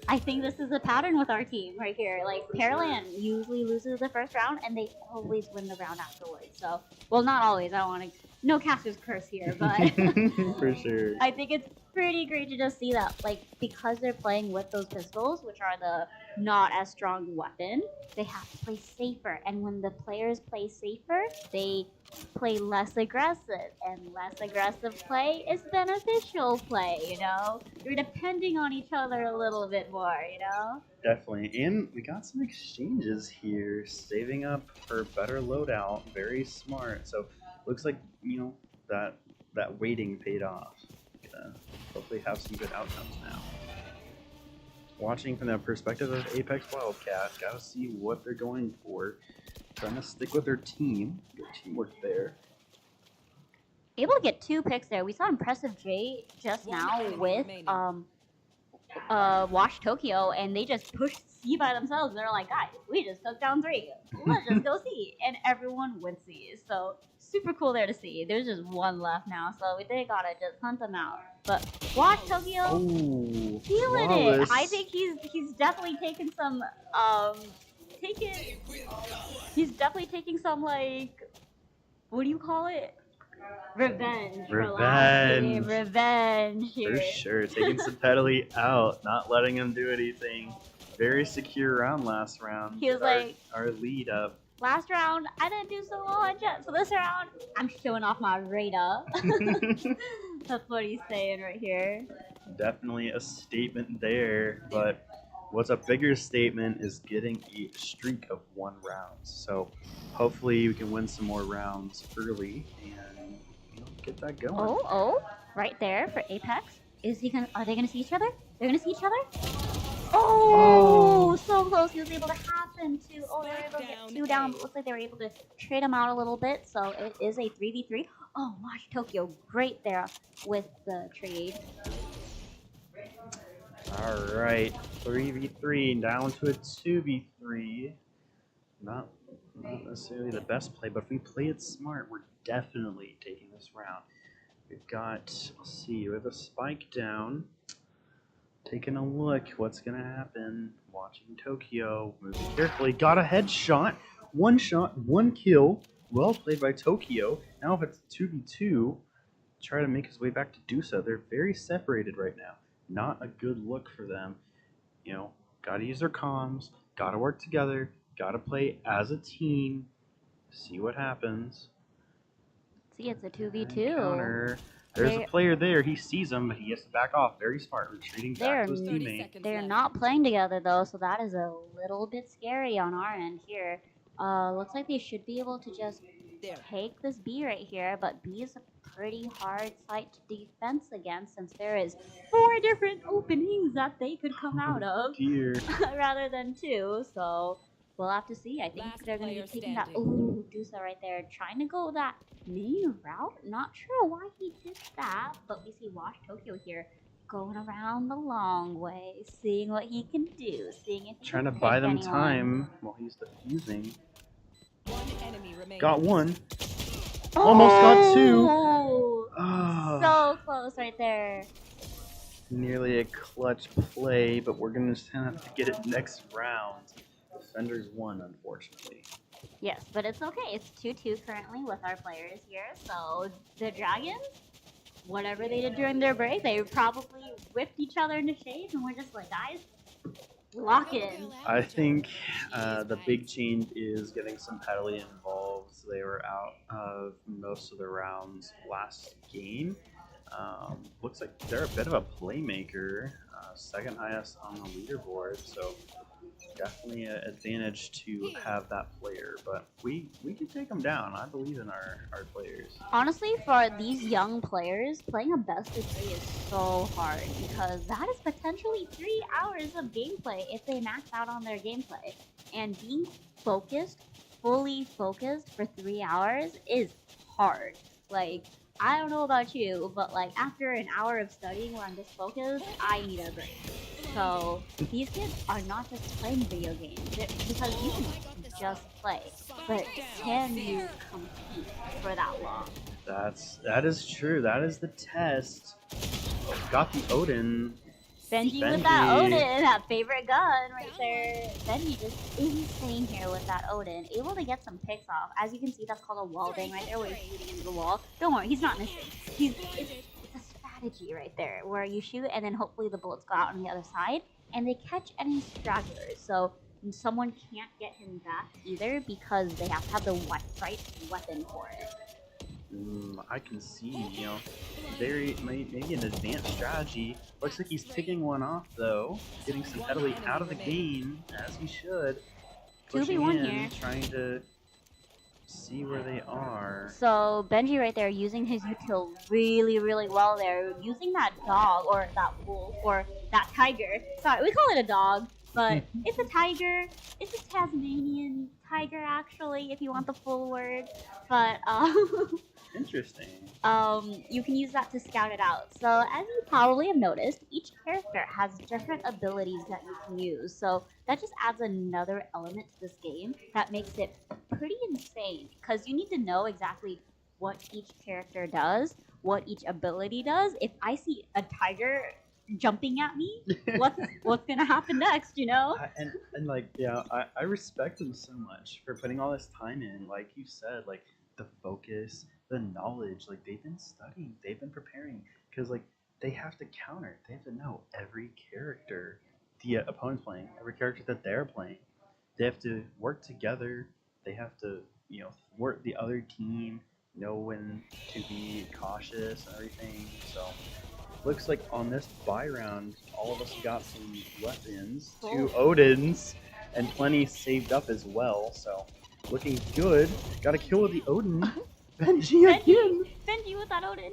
I think this is a pattern with our team right here. Like, Pearland usually loses the first round, and they always win the round afterwards. So, well, not always. I don't want to no caster's curse here, but For sure. I think it's pretty great to just see that, like, because they're playing with those pistols, which are the not as strong weapon, they have to play safer. And when the players play safer, they play less aggressive, and less aggressive play is beneficial play, you know? You're depending on each other a little bit more, you know? Definitely. And we got some exchanges here, saving up for better loadout. Very smart. So looks like, you know, that waiting paid off. Gonna hopefully have some good outcomes now. Watching from the perspective of Apex Wildcat, gotta see what they're going for. Trying to stick with their team. Good teamwork there. Able to get 2 picks there. We saw impressive J just One now enemy with remaining. Wash Tokyo, and they just pushed C by themselves. And they're like, guys, we just took down 3. Let's just go C. And everyone went C. So super cool there to see. There's just 1 left now, so they gotta just hunt them out. But Wash Tokyo, Oh, feeling flawless. it. I think he's definitely taking some he's definitely taking some, like, what do you call it? Revenge. For last game. Revenge here. For sure. Taking Pedally out, not letting him do anything. Very secure round last round. He was like, our lead up. last round, I didn't do so well on Jet, so this round, I'm showing off my radar. That's what he's saying right here. Definitely a statement there, but what's a bigger statement is getting a streak of 1 round. So hopefully we can win some more rounds early and, you know, get that going. Oh, right there for Apex. Are they gonna see each other? They're gonna see each other? Oh, so close. He was able to happen to. Oh, they were able to get 2 down, but looks like they were able to trade them out a little bit. So it is a 3v3. Oh, watch Tokyo. Great there with the trade. Alright, 3v3 down to a 2v3. Not necessarily the best play, but if we play it smart, we're definitely taking this round. We've got, let's see, we have a spike down. Taking a look, what's gonna happen? Watching Tokyo, moving carefully, got a headshot. 1 shot, 1 kill. Well played by Tokyo. Now if it's 2v2, try to make his way back to Dusa. They're very separated right now. Not a good look for them. You know, gotta use their comms, gotta work together, gotta play as a team, see what happens. See, it's a 2v2. Counter. There's a player there, he sees him, but he has to back off. Very smart, retreating back to his 30 teammate. seconds They're left. not playing together though, so that is a little bit scary on our end here. Looks like they should be able to just There. take this B right here, but B is a pretty hard site to defense against since there is 4 different openings that they could come out of Dear. rather than 2. So we'll have to see. I think Last they're going to player be taking that. standing. Ooh, Dusa right there, trying to go that main route. Not sure why he did that, but we see Wash Tokyo here going around the long way, seeing what he can do, seeing if he Trying to can buy pick them anyone. time while he's defusing. 1 enemy remaining. Got 1. Almost got 2. Oh, Ah, so close right there. nearly a clutch play, but we're going to have to get it next round. Defenders won, unfortunately. Yes, but it's okay. It's 2-2 currently with our players here. So the Dragons, whatever they did during their break, they probably whipped each other into shape, and we're just like, guys, lock in. I think the big change is getting some Pedally involved. They were out of most of the rounds last game. Looks like they're a bit of a playmaker, 2nd highest on the leaderboard, so definitely an advantage to have that player. But we can take them down. I believe in our players. Honestly, for these young players, playing a best of 3 is so hard because that is potentially 3 hours of gameplay if they max out on their gameplay. And being focused, fully focused for 3 hours is hard. Like, I don't know about you, but like after an hour of studying where I'm just focused, I need a break. So these kids are not just playing video games because you can just play, but can you compete for that long? That is true. That is the test. Got the Odin. Benji with that Odin, that favorite gun right there. Benji just insane here with that Odin. Able to get some picks off. As you can see, that's called a wall bang right there where he's shooting into the wall. Don't worry, he's not missing. It's a strategy right there where you shoot and then hopefully the bullets go out on the other side and they catch any stragglers. So someone can't get him back either because they have to have the right weapon for it. I can see, you know, maybe an advanced strategy. Looks like he's picking one off though, getting some heavily out of the game as he should. 2v1 here, trying to see where they are. So Benji right there using his util really well there, using that dog or that wolf or that tiger. Sorry, we call it a dog, but it's a tiger. It's a Tasmanian tiger actually, if you want the full word. But Interesting. You can use that to scout it out. So as you probably have noticed, each character has different abilities that you can use. So that just adds another element to this game that makes it pretty insane. Because you need to know exactly what each character does, what each ability does. If I see a tiger jumping at me, what's gonna happen next, you know? And like, yeah, I respect them so much for putting all this time in. Like you said, like the focus, the knowledge, like they've been studying, they've been preparing, because like they have to counter, they have to know every character the opponent's playing, every character that they're playing. They have to work together, they have to, you know, work the other team, know when to be cautious and everything. So looks like on this buy round, all of us got some weapons, 2 Odins, and plenty saved up as well, so looking good. Got a kill with the Odin. Benji again! Benji with that Odin!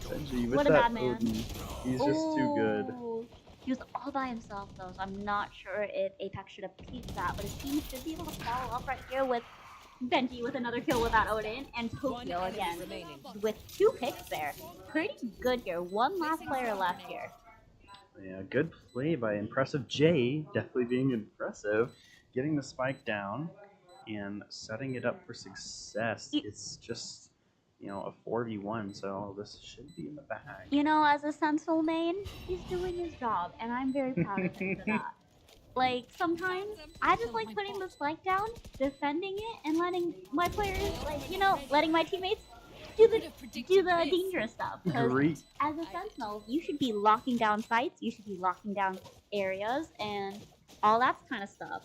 Benji with what a that bad man. Odin. He's just too good. He was all by himself though, so I'm not sure if Apex should have peeked that, but his team should be able to follow up right here with Benji with another kill with that Odin, and Tokyo again with 2 picks there. Pretty good here. One last player left here. Yeah, good play by Impressive J, definitely being impressive. Getting the spike down and setting it up for success. It's just, you know, a 4v1, so this should be in the bag. You know, as a Sentinel main, he's doing his job, and I'm very proud of him for that. Like, sometimes, I just like putting the spike down, defending it, and letting my players, like, you know, letting my teammates do the dangerous stuff. Because as a Sentinel, you should be locking down sites, you should be locking down areas, and all that kind of stuff.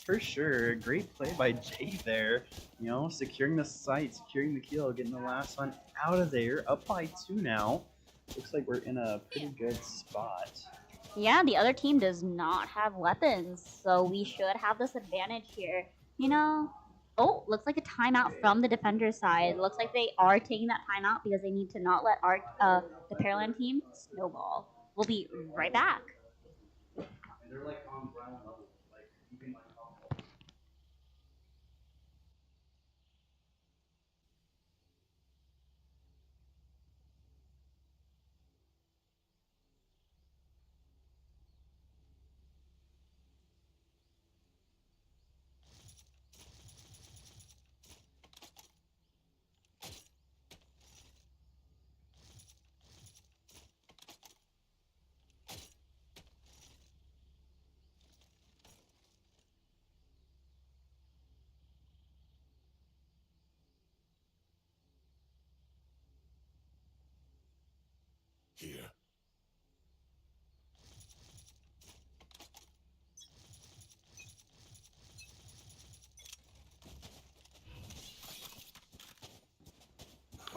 For sure, great play by Jay there. You know, securing the site, securing the kill, getting the last one out of there. Up by 2 now. Looks like we're in a pretty good spot. Yeah, the other team does not have weapons, so we should have this advantage here. You know, oh, looks like a timeout from the defender side. Looks like they are taking that timeout because they need to not let the Pearland team snowball. We'll be right back. They're like on ground level, like keeping my Here.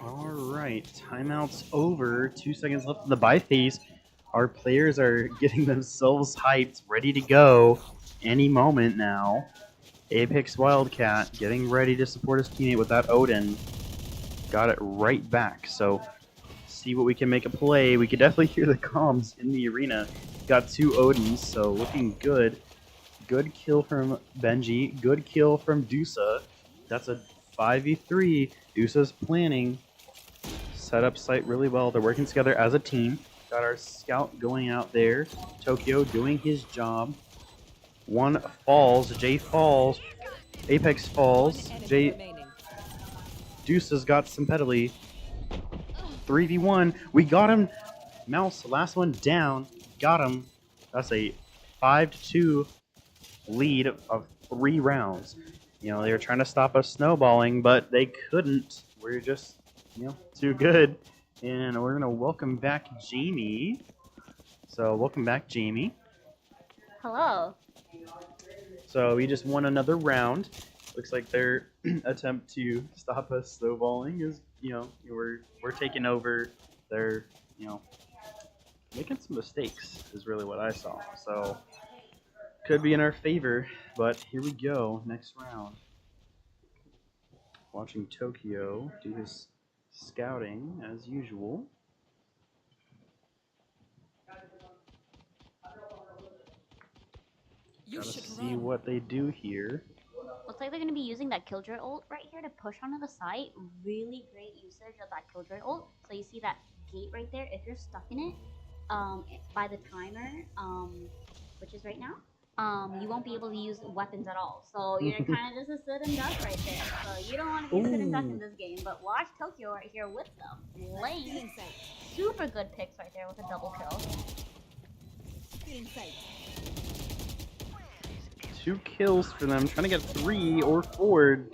Alright, timeout's over. 2 seconds left in the buy phase. Our players are getting themselves hyped, ready to go any moment now. Apex Wildcat getting ready to support his teammate with that Odin. Got it right back, so see what we can make a play. We could definitely hear the comms in the arena. Got 2 Odins, so looking good. Good kill from Benji. Good kill from Dusa. That's a 5v3. Dusa's planning. Set up site really well. They're working together as a team. Got our scout going out there. Tokyo doing his job. 1 falls. Jay falls. Apex falls. Jay. Dusa's got some pedally. 3v1. We got him. Mouse, last one down. got him. That's a 5-2 lead of 3 rounds. You know, they were trying to stop us snowballing, but they couldn't. We're just, you know, too good. And we're gonna welcome back Jamie. So welcome back, Jamie. Hello. So we just won another round. Looks like their attempt to stop us snowballing is, you know, we're taking over. They're, you know, making some mistakes is really what I saw. So could be in our favor, but here we go. Next round. Watching Tokyo do his scouting as usual. You Gotta should see run. what they do here. Looks like they're going to be using that Killjoy ult right here to push onto the site. Really great usage of that Killjoy ult. So you see that gate right there. If you're stuck in it by the timer, which is right now, you won't be able to use weapons at all. So you're kind of just a sit and duck right there. So you don't want to be a sit and duck in this game. But watch Tokyo right here with them. Lane. Super good picks right there with a double kill. 2 kills for them. Trying to get 3 or 4.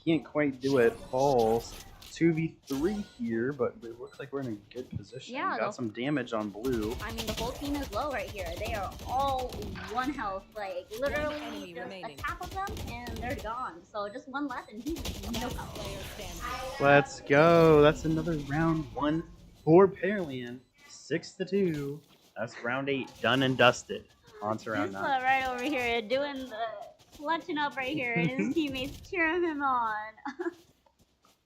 Can't quite do it. Falls. 2v3 here, but it looks like we're in a good position. Yeah, Got some damage on blue. I mean, the whole team is low right here. They are all 1 health. Like, literally enemy just remaining. a tap of them and they're gone. So just one left and he's no health. Player standing. Let's go. That's another round 1 for Pearland. 6-2. That's round 8 done and dusted. On to round 9. Right over here doing the clutching up right here and his teammates cheering him on.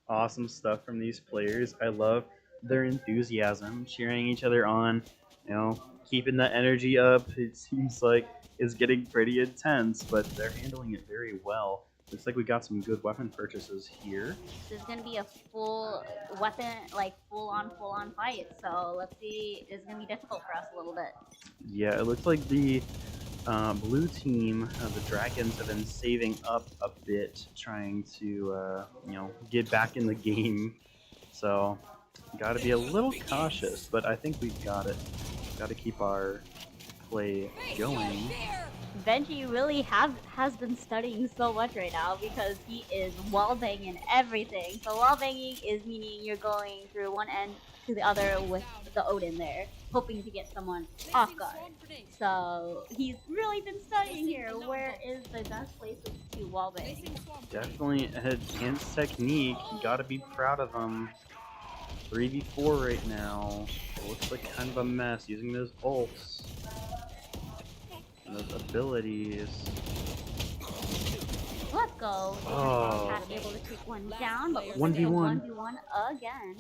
Awesome stuff from these players. I love their enthusiasm, cheering each other on, you know, keeping the energy up. It seems like it's getting pretty intense, but they're handling it very well. Looks like we got some good weapon purchases here. This is gonna be a full weapon, like full on fight. So let's see. It's gonna be difficult for us a little bit. Yeah, it looks like the blue team, the Dragons, have been saving up a bit, trying to, you know, get back in the game. So, got to be a little cautious, but I think we've got it. Got to keep our play going. Benji really has been studying so much right now because he is wall banging everything. So wall banging is meaning you're going through one end to the other with the Odin there, hoping to get someone off guard. So he's really been studying here. Where is the best place to wall bang? Definitely an advanced technique. You got to be proud of them. 3v4 right now. It looks like kind of a mess using those ults. Those abilities. Let's go. Oh. Not able to take one down, but looks 1v1. like a 1v1 again.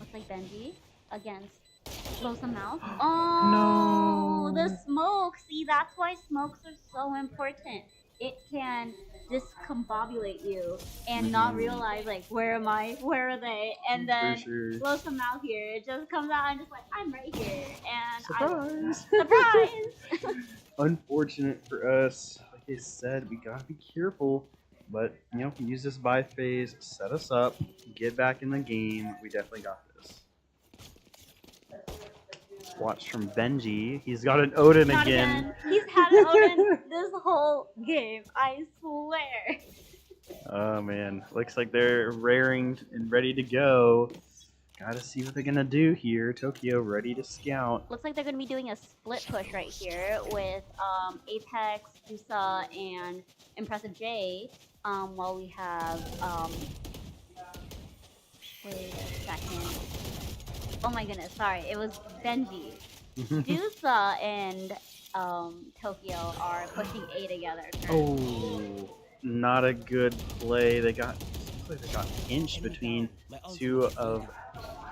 Looks like Benji against Rosa Mouth. Oh, No. the smoke. See, that's why smokes are so important. It can discombobulate you and not realize, like, where am I? Where are they? And then blow some out here. It just comes out and just like, I'm right here. And Surprise! Surprise! Unfortunate for us. Like I said, we gotta be careful. But, you know, use this buy phase, set us up, get back in the game. We definitely got this. Watch from Benji. He's got an Odin Not again. He's had an Odin this whole game. I swear. Oh man, looks like they're raring and ready to go. Gotta see what they're gonna do here. Tokyo ready to scout. Looks like they're gonna be doing a split push right here with Apex, Dusa, and Impressive J. While we have wait a second. Oh my goodness, sorry, it was Benji. Dusa and Tokyo are pushing A together. Oh, not a good play. They got pinched between two of.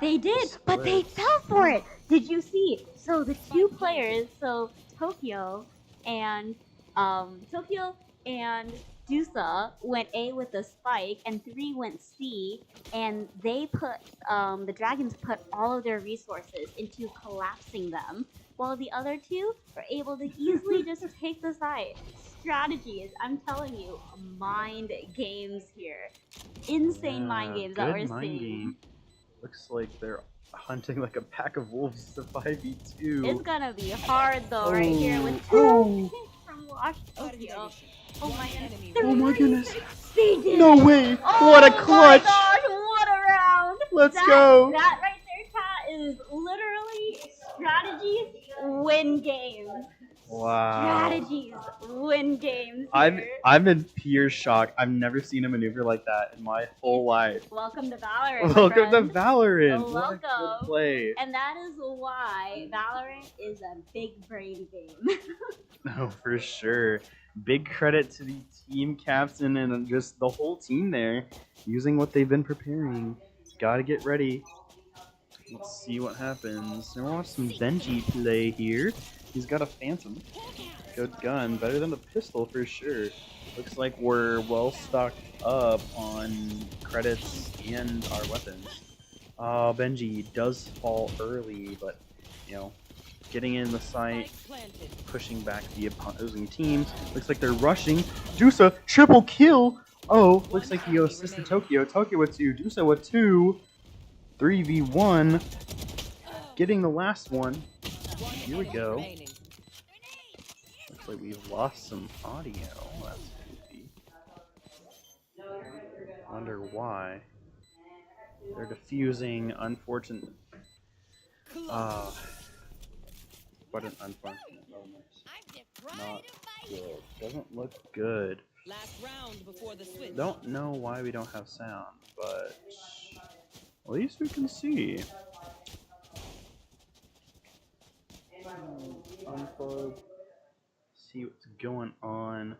They did, but they fell for it. Did you see? So the two players, so Tokyo and Dusa went A with the spike, and 3 went C, and they put the Dragons put all of their resources into collapsing them, while the other 2 were able to easily just take the side. Strategies, I'm telling you, mind games here. Insane mind games that we're mind seeing. game. Looks like they're hunting like a pack of wolves to 5v2. It's gonna be hard though, right here with Oh. from Wash Tokyo. Oh my goodness. Enemy They're Oh my really goodness. succeeded. No way! Oh What a clutch! my gosh, what a round! Let's go! That right there, chat, is literally strategies win games. Wow. Strategies win games. I'm here. I'm in pure shock. I've never seen a maneuver like that in my whole life. Welcome to Valorant. my Welcome to friend. Valorant. Oh, What a good welcome. play. And that is why Valorant is a big brain game. No, for sure. Big credit to the team captain and just the whole team there, using what they've been preparing. Gotta get ready. Let's see what happens. We'll watch some Benji play here. He's got a Phantom. Good gun. Better than the pistol for sure. Looks like we're well stocked up on credits and our weapons. Benji does fall early, but, you know, getting in the sight, pushing back the opposing teams. Looks like they're rushing. Dusa, triple kill! Oh, looks like he assisted Tokyo. Tokyo with 2, Dusa with 2. 3v1. Getting the last one. Here we go. Looks like we've lost some audio. That's goofy. Wonder why. They're diffusing. Unfortunate. What an unfortunate moment. Not good. Doesn't look good. Last round before the switch. Don't know why we don't have sound, but at least we can see. Unplug. See what's going on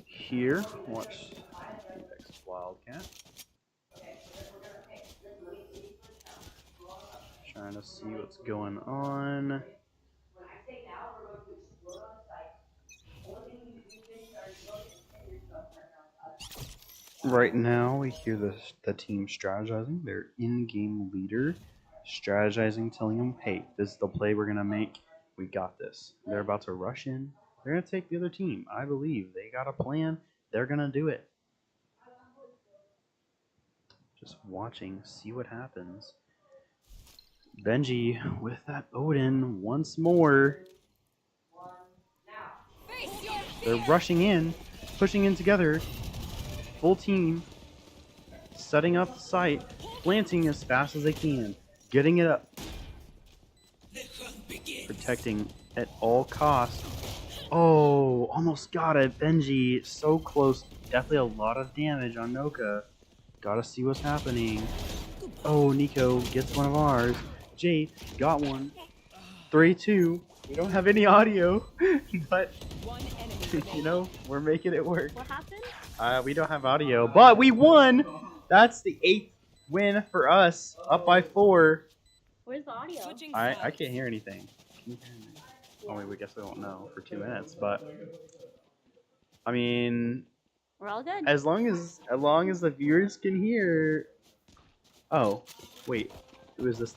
here. Watch Apex Wildcat. Trying to see what's going on. Right now, we hear the team strategizing. Their in-game leader strategizing, telling them, "Hey, this is the play we're gonna make. We got this." They're about to rush in. They're gonna take the other team. I believe they got a plan. They're gonna do it. Just watching, see what happens. Benji with that Odin once more. They're rushing in, pushing in together. Full team, setting up the site, planting as fast as they can, getting it up, protecting at all costs. Oh, almost got it. Benji, so close. Definitely a lot of damage on Noka. Gotta see what's happening. Oh, Nico gets one of ours. Jade got one. 3-2. We don't have any audio, but you know, we're making it work. What happened? We don't have audio, but we won! That's the 8th win for us, up by 4. Where's the audio? I can't hear anything. Can you hear me? Oh, wait, we guess we won't know for 2 minutes, but I mean, We're all good. as long as the viewers can hear. Oh, wait, who is this?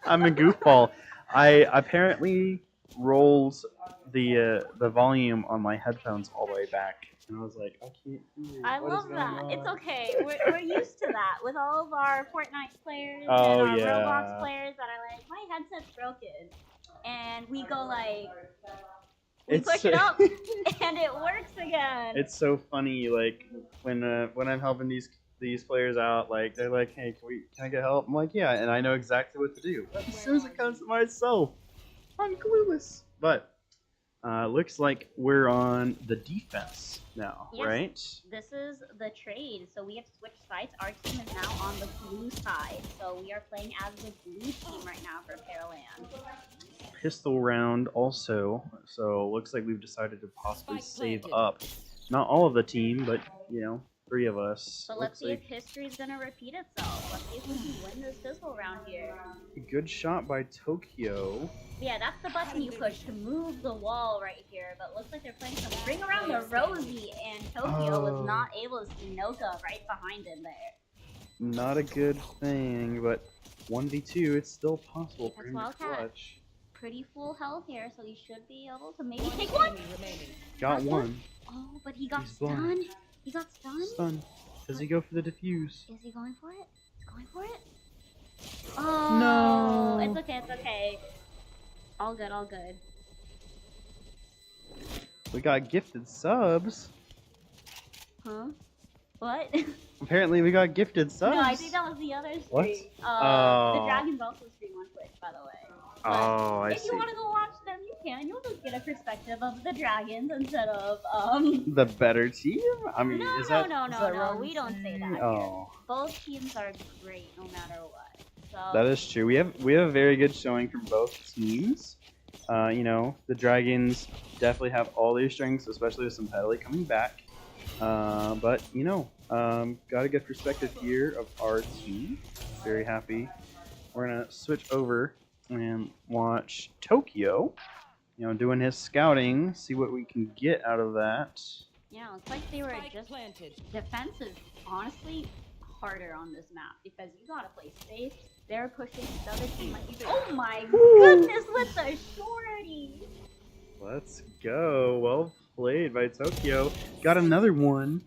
I'm a goofball. I apparently rolled the volume on my headphones all the way back. And I was like, I can't hear. I What love is that. going It's on? okay. We're used to that with all of our Fortnite players Oh, and our yeah. Roblox players that are like, my headset's broken. And we go like, we It's push it up and it works again. It's so funny, like when I'm helping these players out, like they're like, "Hey, can I get help?" I'm like, "Yeah," and I know exactly what to do. But as soon as it comes to myself, I'm clueless. But looks like we're on the defense now, Yes. right? This is the trade, so we have switched sides. Our team is now on the blue side, so we are playing as the blue team right now for Pearland. Pistol round also, so looks like we've decided to possibly Spike save planted. up. Not all of the team, but you know, 3 of us. So let's see if history's gonna repeat itself. Let's see if we can win this pistol round here. Good shot by Tokyo. Yeah, that's the button you push to move the wall right here, but looks like they're playing some Bring Around the Rosie, and Tokyo Oh. was not able to see Noka right behind him there. Not a good thing, but 1v2, it's still possible for That's him to Wildcat. clutch. Pretty full health here, so he should be able to maybe take one. Enemy remaining. Got Got one. Oh, but he got He's blind. stunned. He got stunned. Stun. Does he go for the defuse? Is he going for it? He's going for it. Oh, No. it's okay, it's okay. All good, all good. We got gifted subs. Huh? What? Apparently, we got gifted subs. No, I think that was the other stream. What? The Oh. Dragons also stream on Twitch, by the way. But Oh, I if see. you want to go watch them, you can. You'll just get a perspective of the Dragons instead of The better team? I mean, No, is no, that, no, is no, that no. wrong We to don't say that. Oh, Both teams are great no matter what. So that is true. We have a very good showing from both teams. You know, the Dragons definitely have all their strengths, especially with some Petalite coming back. But you know, got a good perspective here of our team. Very happy. We're gonna switch over and watch Tokyo. You know, doing his scouting, see what we can get out of that. yeah, it's like they were Spike just planted. defensive. Honestly, harder on this map because you gotta play safe. They're pushing the other team like you. Oh my goodness, with the shorty. Let's go. Well played by Tokyo. Got another one.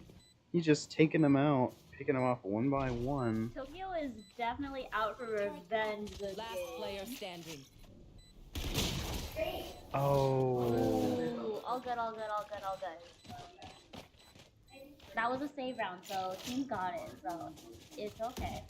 He's just taking them out, picking them off one by one. Tokyo is definitely out for revenge this Last game. player standing. Oh. Ooh, all good, all good, all good, all good. That was a save round, so team got it, so it's okay.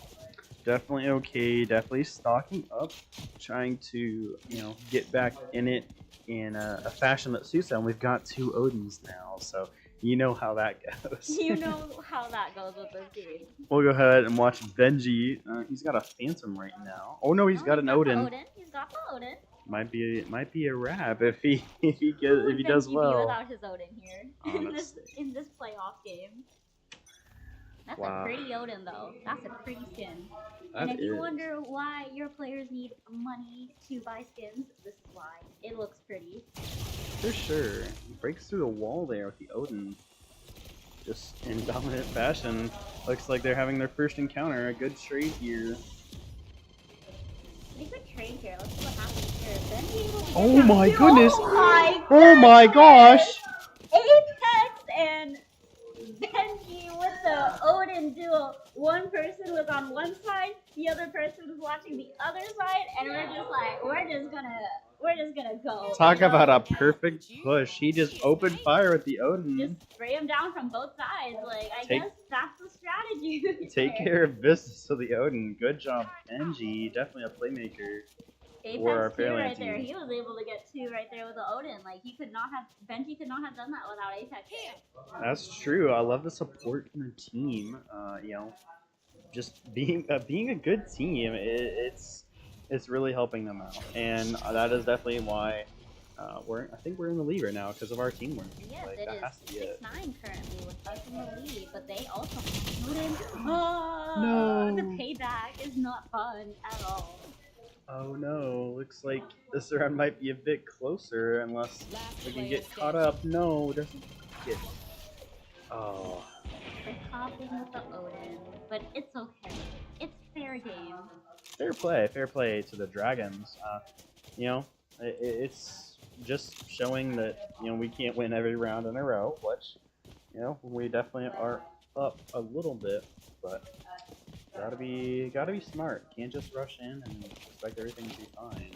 Definitely okay. Definitely stocking up, trying to, you know, get back in it in a fashion that suits them. We've got 2 Odins now, so you know how that goes. You know how that goes with this game. We'll go ahead and watch Benji. He's got a Phantom right now. Oh no, he's got an Odin. He's got the Odin. Might be a Rab if he Who would does Benji be well. without his Odin here Honestly. in this playoff game? That's Wow. a pretty Odin though. That's a pretty skin. That And if you is. wonder why your players need money to buy skins, this is why. It looks pretty. For sure. He breaks through the wall there with the Odin. Just in dominant fashion. Looks like they're having their first encounter. A good trade here. Pretty good trade here. Let's see what happens here. Benji able to get Oh down my two. goodness! Oh my Oh my goodness! gosh! Apex and Benji with the Odin duo. One person was on one side, the other person was watching the other side, and we're just like, we're just gonna go. Talk you know? about a perfect push. He just opened fire with the Odin. Just spray him down from both sides. Like, I Take- guess that's the strategy. Take care of business with the Odin. Good job, Benji. Definitely a playmaker. For our Apex 2 Pearland right there. team. He was able to get 2 right there with the Odin. Like, Benji could not have done that without Apex. That's true. I love the support from the team. You know, just being a good team. It's really helping them out, and that is definitely why I think we're in the lead right now because of our teamwork. Yes, Like, it that is has to be it. 6-9 currently with us in the lead, but they also Odin. Oh, No. The payback is not fun at all. Oh no! Looks like this round might be a bit closer unless Last we can player get caught up. No, doesn't get. Oh. They're copying with the Odin, but it's okay. It's fair game. Fair play to the Dragons. You know, it's just showing that we can't win every round in a row, which we definitely are up a little bit, but gotta be smart. Can't just rush in and expect everything to be fine.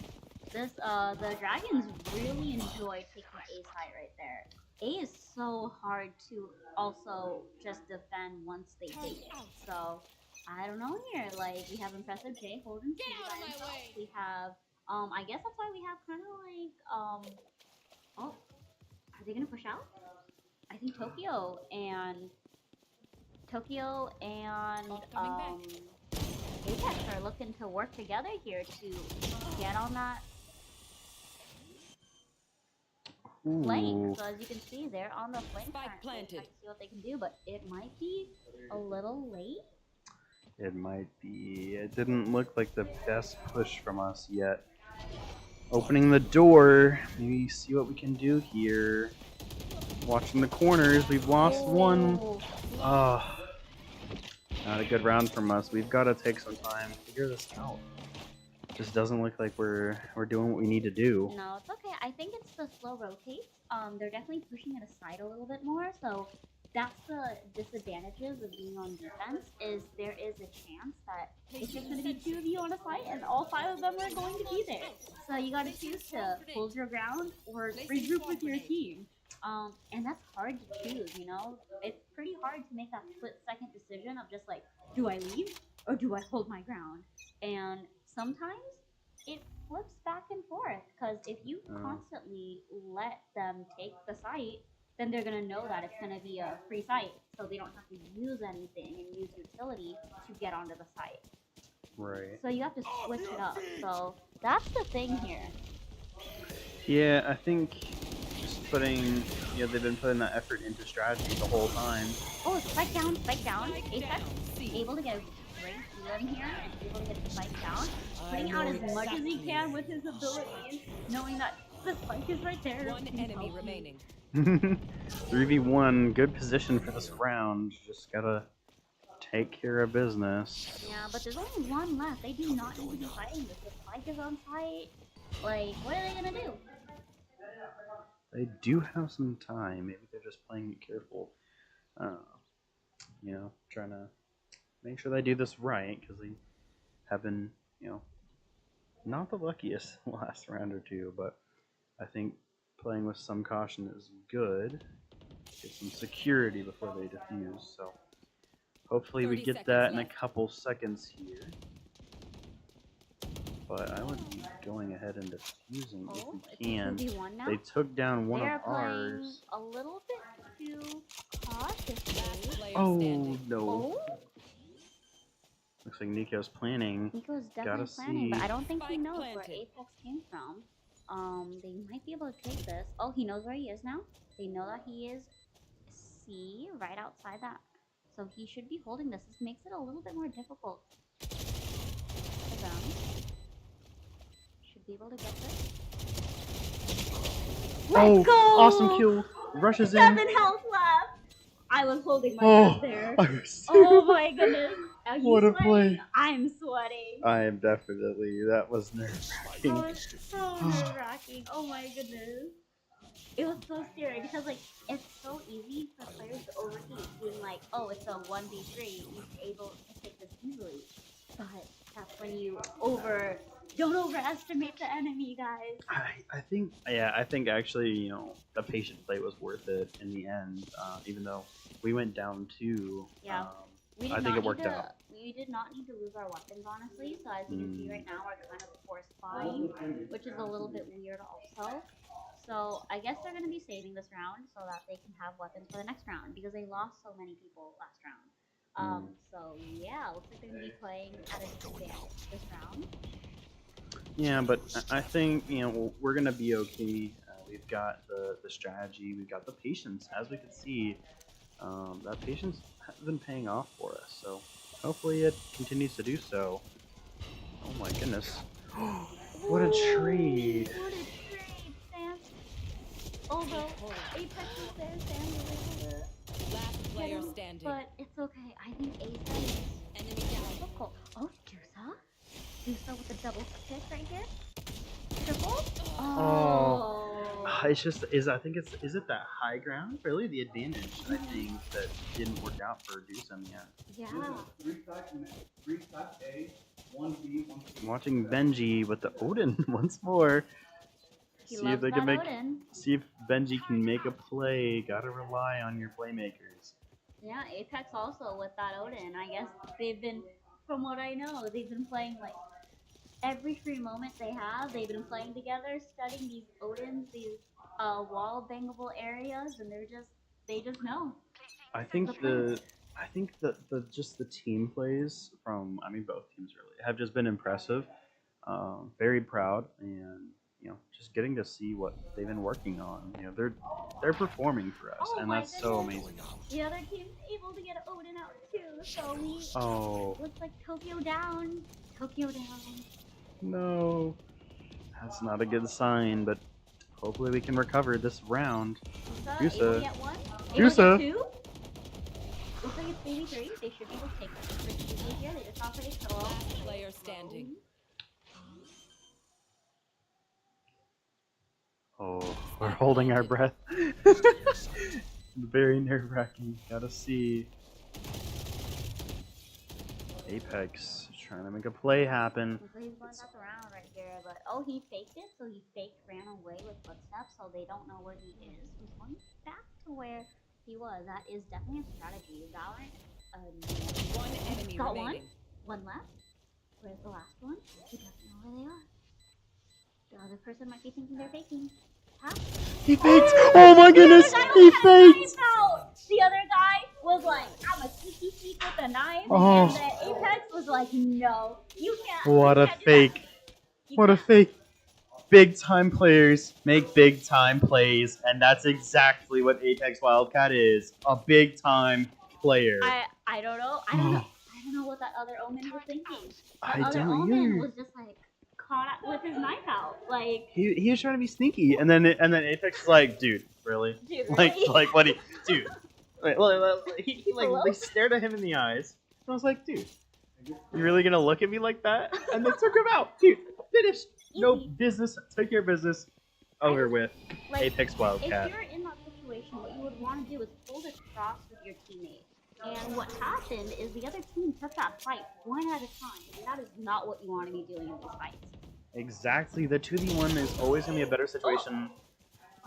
The Dragons really enjoy taking A side right there. A is so hard to also just defend once they take it. So I don't know here. Like, we have Impressive J holding C by himself. We have I guess that's why we have kind of like oh, are they gonna push out? I think Tokyo and Apex are looking to work together here to get on that flank. So as you can see, they're on the flank Spike currently, planted. trying to see what they can do, but it might be a little late. It might be. It didn't look like the best push from us yet. Opening the door. Maybe see what we can do here. Watching the corners. We've lost one. Ah. Not a good round from us. We've got to take some time to figure this out. Just doesn't look like we're doing what we need to do. No, it's okay. I think it's the slow rotates. They're definitely pushing it aside a little bit more, so that's the disadvantages of being on defense. Is there is a chance that it's just going to be two of you on a fight, and all five of them are going to be there. So you got to choose to hold your ground or regroup with your team. And that's hard to choose. You know, it's pretty hard to make that split-second decision of just like, do I leave or do I hold my ground? And sometimes it flips back and forth because if you constantly let them take the site, then they're gonna know that it's gonna be a free site, so they don't have to use anything and use utility to get onto the site. Right. So you have to switch it up. So that's the thing here. Yeah, I think just putting, they've been putting that effort into strategy the whole time. Oh, spike down, spike down. Apex able to get a great heal in here and able to get the spike down, putting out as much as he can with his abilities, knowing that the spike is right there. One enemy remaining. 3v1, good position for this round. Just gotta take care of business. Yeah, but there's only one left. They do not need to be fighting this. The spike is on site. Like, what are they gonna do? They do have some time. Maybe they're just playing it careful. Trying to make sure they do this right, because they have been, not the luckiest last round or two, but I think playing with some caution is good. Get some security before they defuse, so hopefully we get that in a couple seconds here. But I would be going ahead and defusing if we can. They took down one of ours. A little bit too cautiously. Oh no. Looks like Nico's planning. Nico's definitely planning, but I don't think he knows where Apex came from. They might be able to take this. Oh, he knows where he is now. They know that he is C, right outside that. So he should be holding this. This makes it a little bit more difficult for them. Should be able to get this. Let's go! Awesome kill. Rushes in. 7 health left. I was holding my breath there. Oh my goodness. What a play. I'm sweating. I am definitely. That was nerve-wracking. Oh, it's so nerve-wracking. Oh my goodness. It was so scary because, like, it's so easy for players to overheat, being like, oh, it's a 1v3. He's able to take this easily. But that's when you don't overestimate the enemy, guys. I think actually, the patient play was worth it in the end, even though we went down 2. Yeah. I think it worked out. We did not need to lose our weapons, honestly. So as you can see right now, we're kind of forced buying, which is a little bit weird also. So I guess they're going to be saving this round so that they can have weapons for the next round because they lost so many people last round. So yeah, looks like they're going to be playing at a disadvantage this round. Yeah, but I think, we're going to be okay. We've got the strategy, we've got the patience. As we can see, that patience has been paying off for us. So hopefully it continues to do so. Oh my goodness. What a trade. What a trade, Sam. Although Apex is there, Sam was able to Last player standing. But it's okay. I think Apex is Enemy down. difficult. Oh, Dusa? Dusa with a double kick right here? Triple? Oh. It's just, is it that high ground? Really, the advantage, I think, that didn't work out for Deuce in the end. Yeah. 3 stack A, 1B, 1C. I'm watching Benji with the Odin once more. He See loves if they that can make. Odin. See if Benji can make a play. Gotta rely on your playmakers. Yeah, Apex also with that Odin. I guess they've been, from what I know, they've been playing like every free moment they have. They've been playing together, studying these Odins, these wall bangable areas, and they just know. I think just the team plays from, both teams really have just been impressive. Very proud, and just getting to see what they've been working on. They're performing for us, and that's so amazing. The other team's able to get Odin out too, so we looks like Tokyo down. Tokyo down. No, that's not a good sign, but hopefully we can recover this round. Able to get one? Dusa. Able to get 2? Looks like it's B03. They should be able to take this pretty easily here. They just not pretty slow. Last player standing. Oh, we're holding our breath. Very nerve-wracking. Gotta see. Apex trying to make a play happen. Looks like he's going back around right here, but oh, he faked it, so he ran away with footsteps, so they don't know where he is. He's going back to where he was. That is definitely a strategy. Valorant, One enemy got remaining. one left. Where's the last one? He doesn't know where they are. The other person might be thinking they're faking. Huh? He faked! Oh my goodness! He faked! The other guy was like, I'm a sneaky sneak with a knife, Oh. and the Apex was like, no, you can't. What you a can't do fake. that. You What a can't. fake. Big time players make big time plays, and that's exactly what Apex Wildcat is. A big time player. I don't know. I don't know what that other Omen was thinking. That I other don't Omen either. was just like caught with his knife out. Like, He was trying to be sneaky, and then Apex is like, dude, really? dude, Like really? like what he, dude. He Hello? they stared at him in the eyes. And I was like, dude, you really gonna look at me like that? And they took him out, dude. Finished. No Easy. business. Take your business. Over with. Like, Apex Wildcat. if you're in that situation, what you would want to do is hold it cross with your teammate. And what happened is the other team took that fight one at a time, and that is not what you want to be doing in these fights. Exactly. The 2v1 is always gonna be a better situation.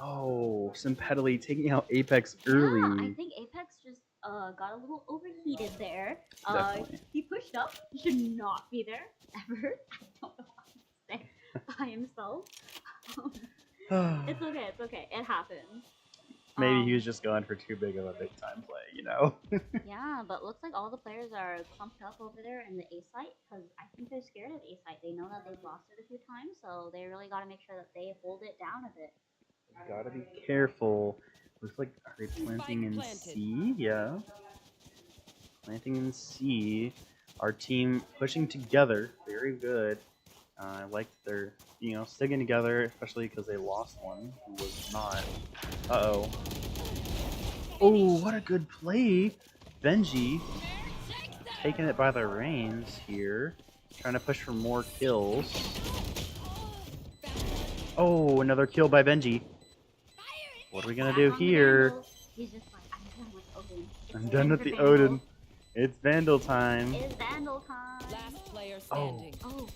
Oh, Simpedally taking out Apex early. Yeah, I think Apex just got a little overheated there. Definitely. He pushed up. He should not be there ever. I don't know what to say by himself. It's okay. It's okay. It happens. Maybe he was just going for too big of a big time play, you know? Yeah, but looks like all the players are clumped up over there in the A site because I think they're scared of A site. They know that they've lost it a few times, so they really got to make sure that they hold it down a bit. Gotta be careful. Looks like, are they planting in planted. C? Yeah. Planting in C. Our team pushing together. Very good. I like they're, sticking together, especially because they lost one who was not. Uh-oh. Oh, what a good play. Benji taking it by the reins here. Trying to push for more kills. Oh, another kill by Benji. What are we gonna Back do on the here? Vandal. He's just like, I'm done with Odin. It's I'm time done with for the Vandal. Odin. It's Vandal time. It's Vandal time. Last player standing. Oh.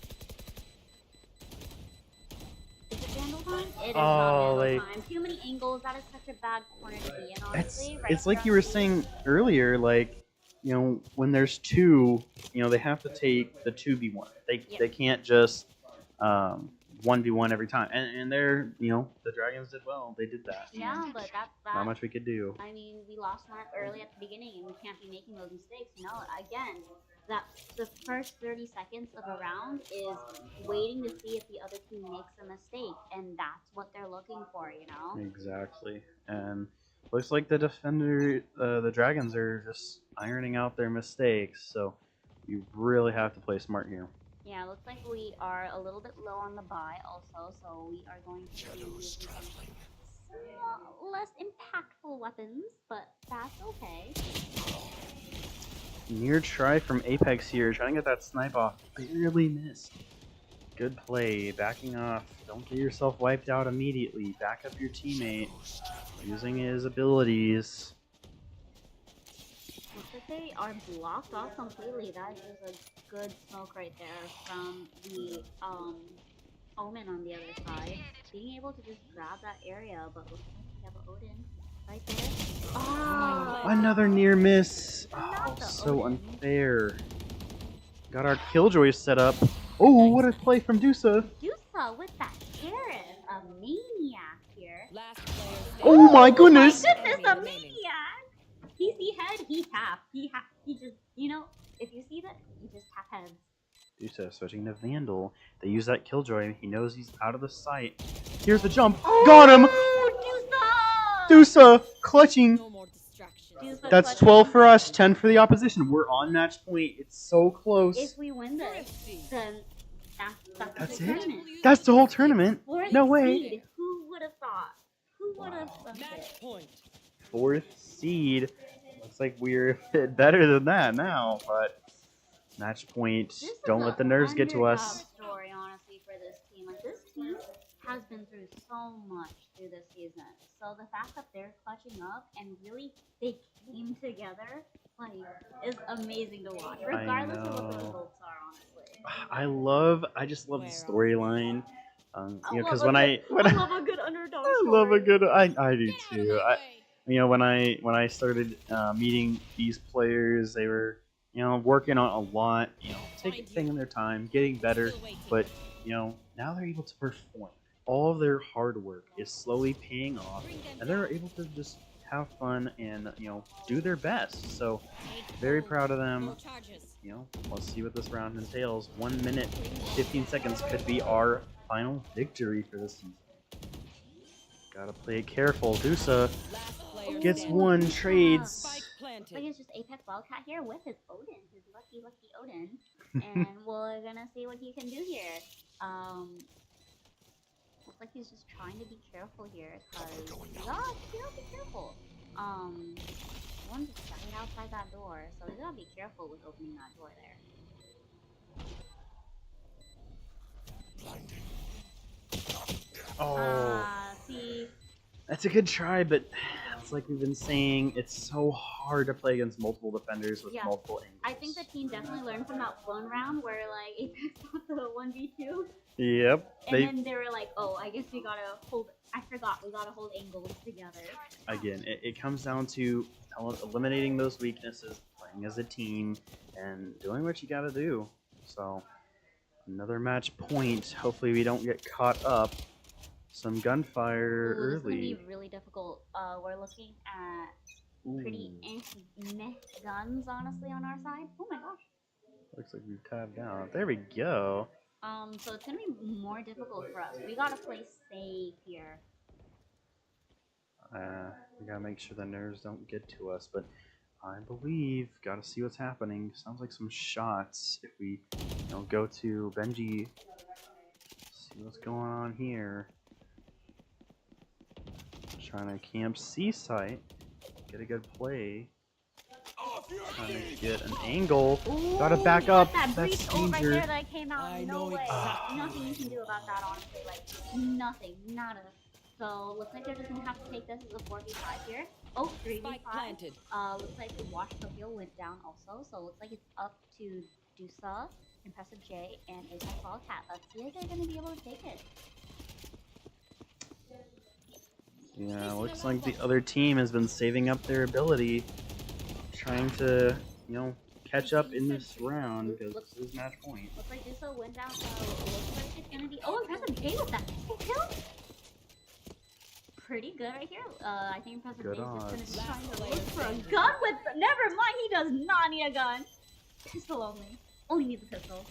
Is it Vandal time? It is Oh, not like- Vandal time. Too many angles. That is such a bad corner to be in, It's honestly. it's like you were saying earlier, like, when there's two, they have to take the 2v1. They can't just 1v1 every time. And they're, the Dragons did well. They did that. Yeah, but that's that. Not much we could do. I mean, we lost one early at the beginning, and we can't be making those mistakes. Again, that the first 30 seconds of a round is waiting to see if the other team makes a mistake, and that's what they're looking for. Exactly. And looks like the Dragons are just ironing out their mistakes. So you really have to play smart here. Yeah, looks like we are a little bit low on the buy also, so we are going to be using some less impactful weapons, but that's okay. Near try from Apex here, trying to get that snipe off. Barely missed. Good play, backing off. Don't get yourself wiped out immediately. Back up your teammate, using his abilities. Looks like they are blocked off completely. That is just a good smoke right there from the Omen on the other side. Being able to just grab that area, but looks like we have an Odin right there. Oh, Another near miss. Not Oh, the so Odin. unfair. Got our killjoy set up. Oh, what a play from Dusa. Yusa with that sheriff, a maniac here. Last player standing. Oh my goodness. My goodness, a Enemy remaining. maniac! He see head, he tap. He just, if you see that, you just tap heads. Dusa switching to Vandal. They use that killjoy. He knows he's out of the sight. Here's the jump. Got him! Oh, Dusa clutching. No more distractions. Dusa That's clutching. 12 for us, 10 for the opposition. We're on match point. It's so close. If we win this, then that's That's the it? tournament. That's the whole tournament. Fourth No way. seed. Who would have thought? Who would have thought it? Match point. 4th seed. Looks like we're a bit better than that now, but match point. This is Don't a let the nerves get to underdog us. story, honestly, for this team. Like, this team has been through so much through this season. So the fact that they're clutching up and really they came together, like, is amazing to watch, regardless of what the know. results are, honestly. I just love the storyline. Because when I I love a good underdog love a story. good, I do Get out of too. my way. When I started meeting these players, they were working on a lot, taking their time, getting better, Still waiting. but now they're able to perform. All of their hard work is slowly paying off, Bring them and they're down. able to just have fun and do their best. So Take very hold. proud of them. No charges. Let's see what this round entails. 1 minute, 15 seconds could be our final victory for this season. Gotta play it careful. Dusa Last player gets standing. one, Spike trades. Spike Like planted. it's just Apex Wildcat here with his Odin, his lucky Odin, and we're gonna see what he can do here. Looks like he's just trying to be careful here, cause you gotta be careful. One just right outside that door, so you gotta be careful with opening that door there. Oh, See, that's a good try, but it's like we've been saying, it's so hard to play against multiple defenders with Yeah. multiple angles. I think the team definitely learned from that one round where like Apex got the 1v2. Yep. And then they were like, oh, I guess we gotta hold. I forgot, we gotta hold angles together. Again, it comes down to eliminating those weaknesses, playing as a team, and doing what you gotta do. So, another match point. Hopefully, we don't get caught up. Some gunfire Ooh, this is gonna early. be really difficult. We're looking at pretty Ooh, meh guns, honestly, on our side. Oh my gosh. looks like we've tabbed out. There we go. So it's gonna be more difficult for us. We gotta play safe here. We gotta make sure the nerves don't get to us, but I believe gotta see what's happening. Sounds like some shots. If we, go to Benji, see what's going on here. Trying to camp C site, get a good play. Trying to get an angle. Ooh, Gotta back you got up. that That's breach right danger. there that came out. I No know way. exactly Nothing you what can you do about that, honestly. Like, nothing. Nada. So, looks like they're just gonna have to take this as a 4v5 here. Oh, 3v5. Spike planted. Looks like the Wash Tokyo went down also. So, looks like it's up to Dusa, Impressive J, and Apex Wildcat. Let's see if they're gonna be able to take it. Yeah, looks like the other team has been saving up their ability, trying to, catch up in this round because this is match point. Looks like Dusa went down, so looks like it's gonna be. Oh, Impressive J with that pistol kill? Pretty good right here. I think Impressive Good J is just gonna be odds. trying to look for a gun with. Never mind, he does not need a gun. Pistol only. Only needs a pistol.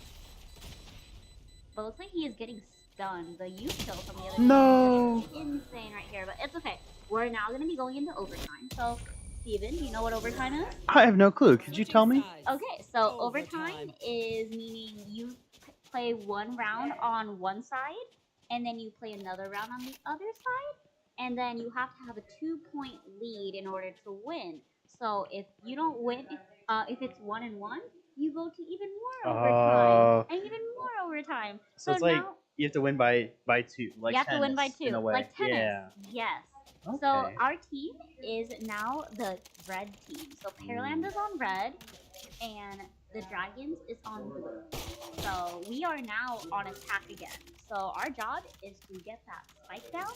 But looks like he is getting stunned. The youth kill from the other No! team is insane right here, but it's okay. We're now gonna be going into overtime. So, Steven, do you know what overtime is? I have no clue. Could you tell me? Okay, so Overtime. overtime is meaning you play one round on one side, and then you play another round on the other side, and then you have to have a 2-point lead in order to win. So if you don't win, if it's 1-1, you go to even more overtime, and even more overtime. So it's like now you have to win by two, like you have to win by tennis, in 2, a way. like tennis. Yeah. Yes. Okay. So our team is now the red team. So Pearland is on red, and the Dragons is on blue. So we are now on attack again. So our job is to get that spike down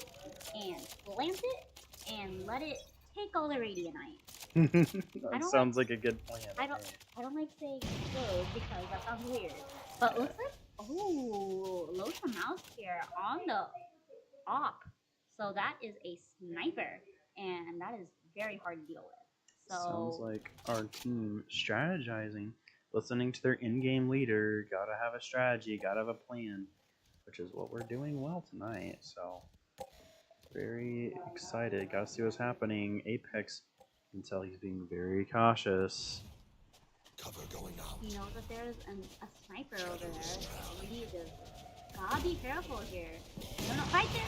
and plant it and let it take all the radionite. That don't sounds like a good plan. I don't like saying good because that sounds weird. But looks like low to mouse here on the op. So that is a sniper, and that is very hard to deal with. So Sounds like our team strategizing, listening to their in-game leader. Gotta have a strategy, gotta have a plan, which is what we're doing well tonight. So very excited. Gotta see what's happening. Apex, you can tell he's being very cautious. Cover going out. he knows that there's a sniper over there. So we need to gotta be careful here. No, right there.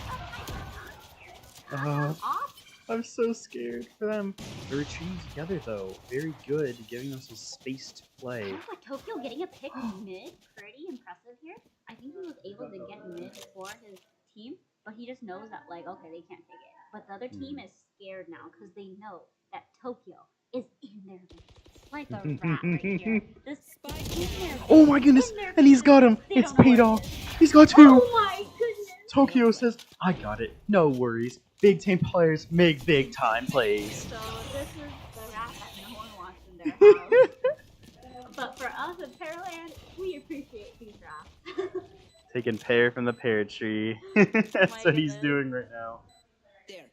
Off. I'm so scared for them. They're retreating together though. Very good, giving them some space to play. Looks like Tokyo getting a pick mid. Pretty impressive here. I think he was able to get mid for his team. but he just knows that like okay they can't take it. But the other team is scared now because they know that Tokyo is in their base, like a rat right here. This in their Oh my goodness! in their And he's base. got him. They It's don't know paid where off. it is. He's got 2. Oh my goodness! Tokyo says, "I got it. No worries. Big time players make big time plays." So this is the rat that no one wants in their house. But for us at Pearland, we appreciate these rats. Taking pear from the pear tree. That's My what he's goodness. doing right now. There.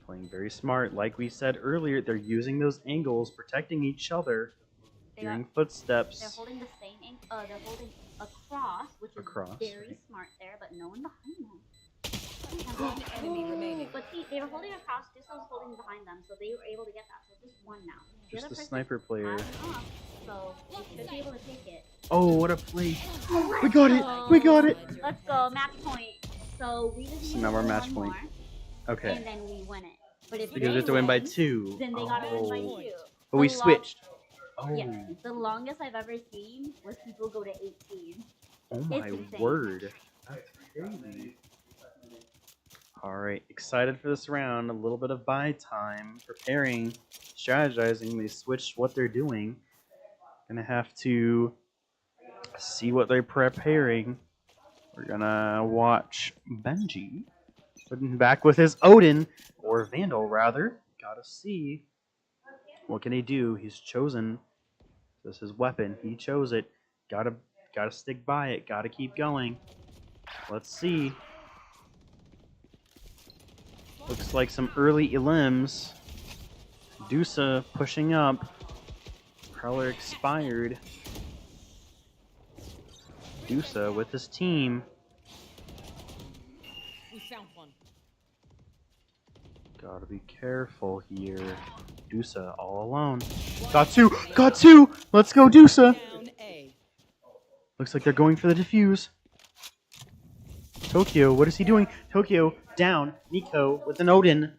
Playing very smart. Like we said earlier, they're using those angles, protecting each other, They hearing got- footsteps. They're holding the same. They're holding a cross, which is Across, very right. smart there, but no one behind them. One enemy remaining. But see, they were holding a cross. Dusa was holding behind them, so they were able to get that. So just one now. Just other the person sniper player. has an off, so they should be able to take it. Oh, what a play! We got it! We got it! Let's go, match point. So we just So need now to we're win match one point. more, Okay. and then we win it. But if Because we they have to win by win, 2. then they gotta win by Oh. 2. But we The lo- switched. Oh. Yeah, the longest I've ever seen was people go to 18. Oh my insane. word. That's crazy. Alright, excited for this round. A little bit of buy time. Preparing, strategizing. They switched what they're doing. Gonna have to see what they're preparing. We're gonna watch Benji putting back with his Odin, or Vandal rather. Gotta see. What can he do? He's chosen. This is his weapon. He chose it. Gotta stick by it. Gotta keep going. Let's see. Looks like some early elims. Dusa pushing up. Prowler expired. Dusa with his team. We found one. Gotta be careful here. Dusa all alone. Got 2! Got 2! Let's go, Dusa! Down A. Looks like they're going for the defuse. Tokyo, what is he doing? Tokyo down. Nico with an Odin.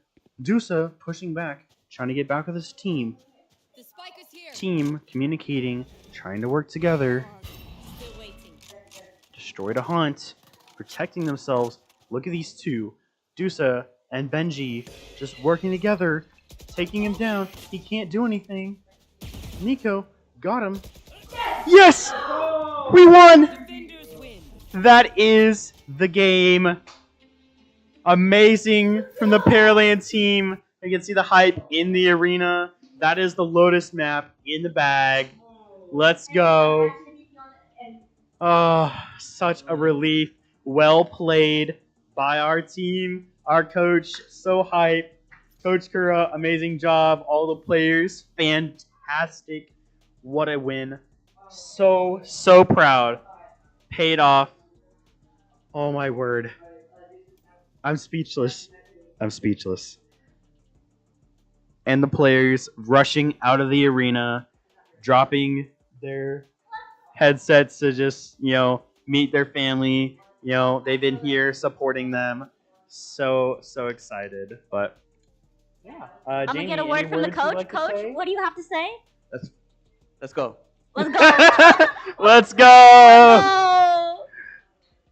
Dusa pushing back, trying to get back with his team. The spike is here. Team communicating, trying to work together. Still waiting. Destroyed a hunt, protecting themselves. Look at these two. Dusa and Benji just working together, taking him down. He can't do anything. Nico got him. Yes! We won! Defenders win. That is the game. Amazing from the Pearland team. You can see the hype in the arena. That is the Lotus map in the bag. Let's go. Oh, such a relief. Well played by our team. Our coach, so hype. Coach Kura, amazing job. All the players, fantastic. What a win. So proud. Paid off. Oh my word. I'm speechless. I'm speechless. And the players rushing out of the arena, dropping their headsets to just, meet their family. They've been here supporting them. So excited. But yeah. I'm gonna get a word from the coach. Coach, what do you have to say? Let's go. Let's go. Let's go. Oh.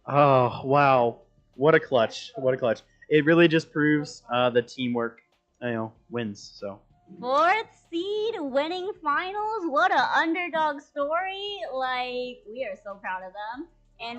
Oh, wow. What a clutch. What a clutch. It really just proves the teamwork, wins. So 4th seed winning finals. What a underdog story. Like, we are so proud of them.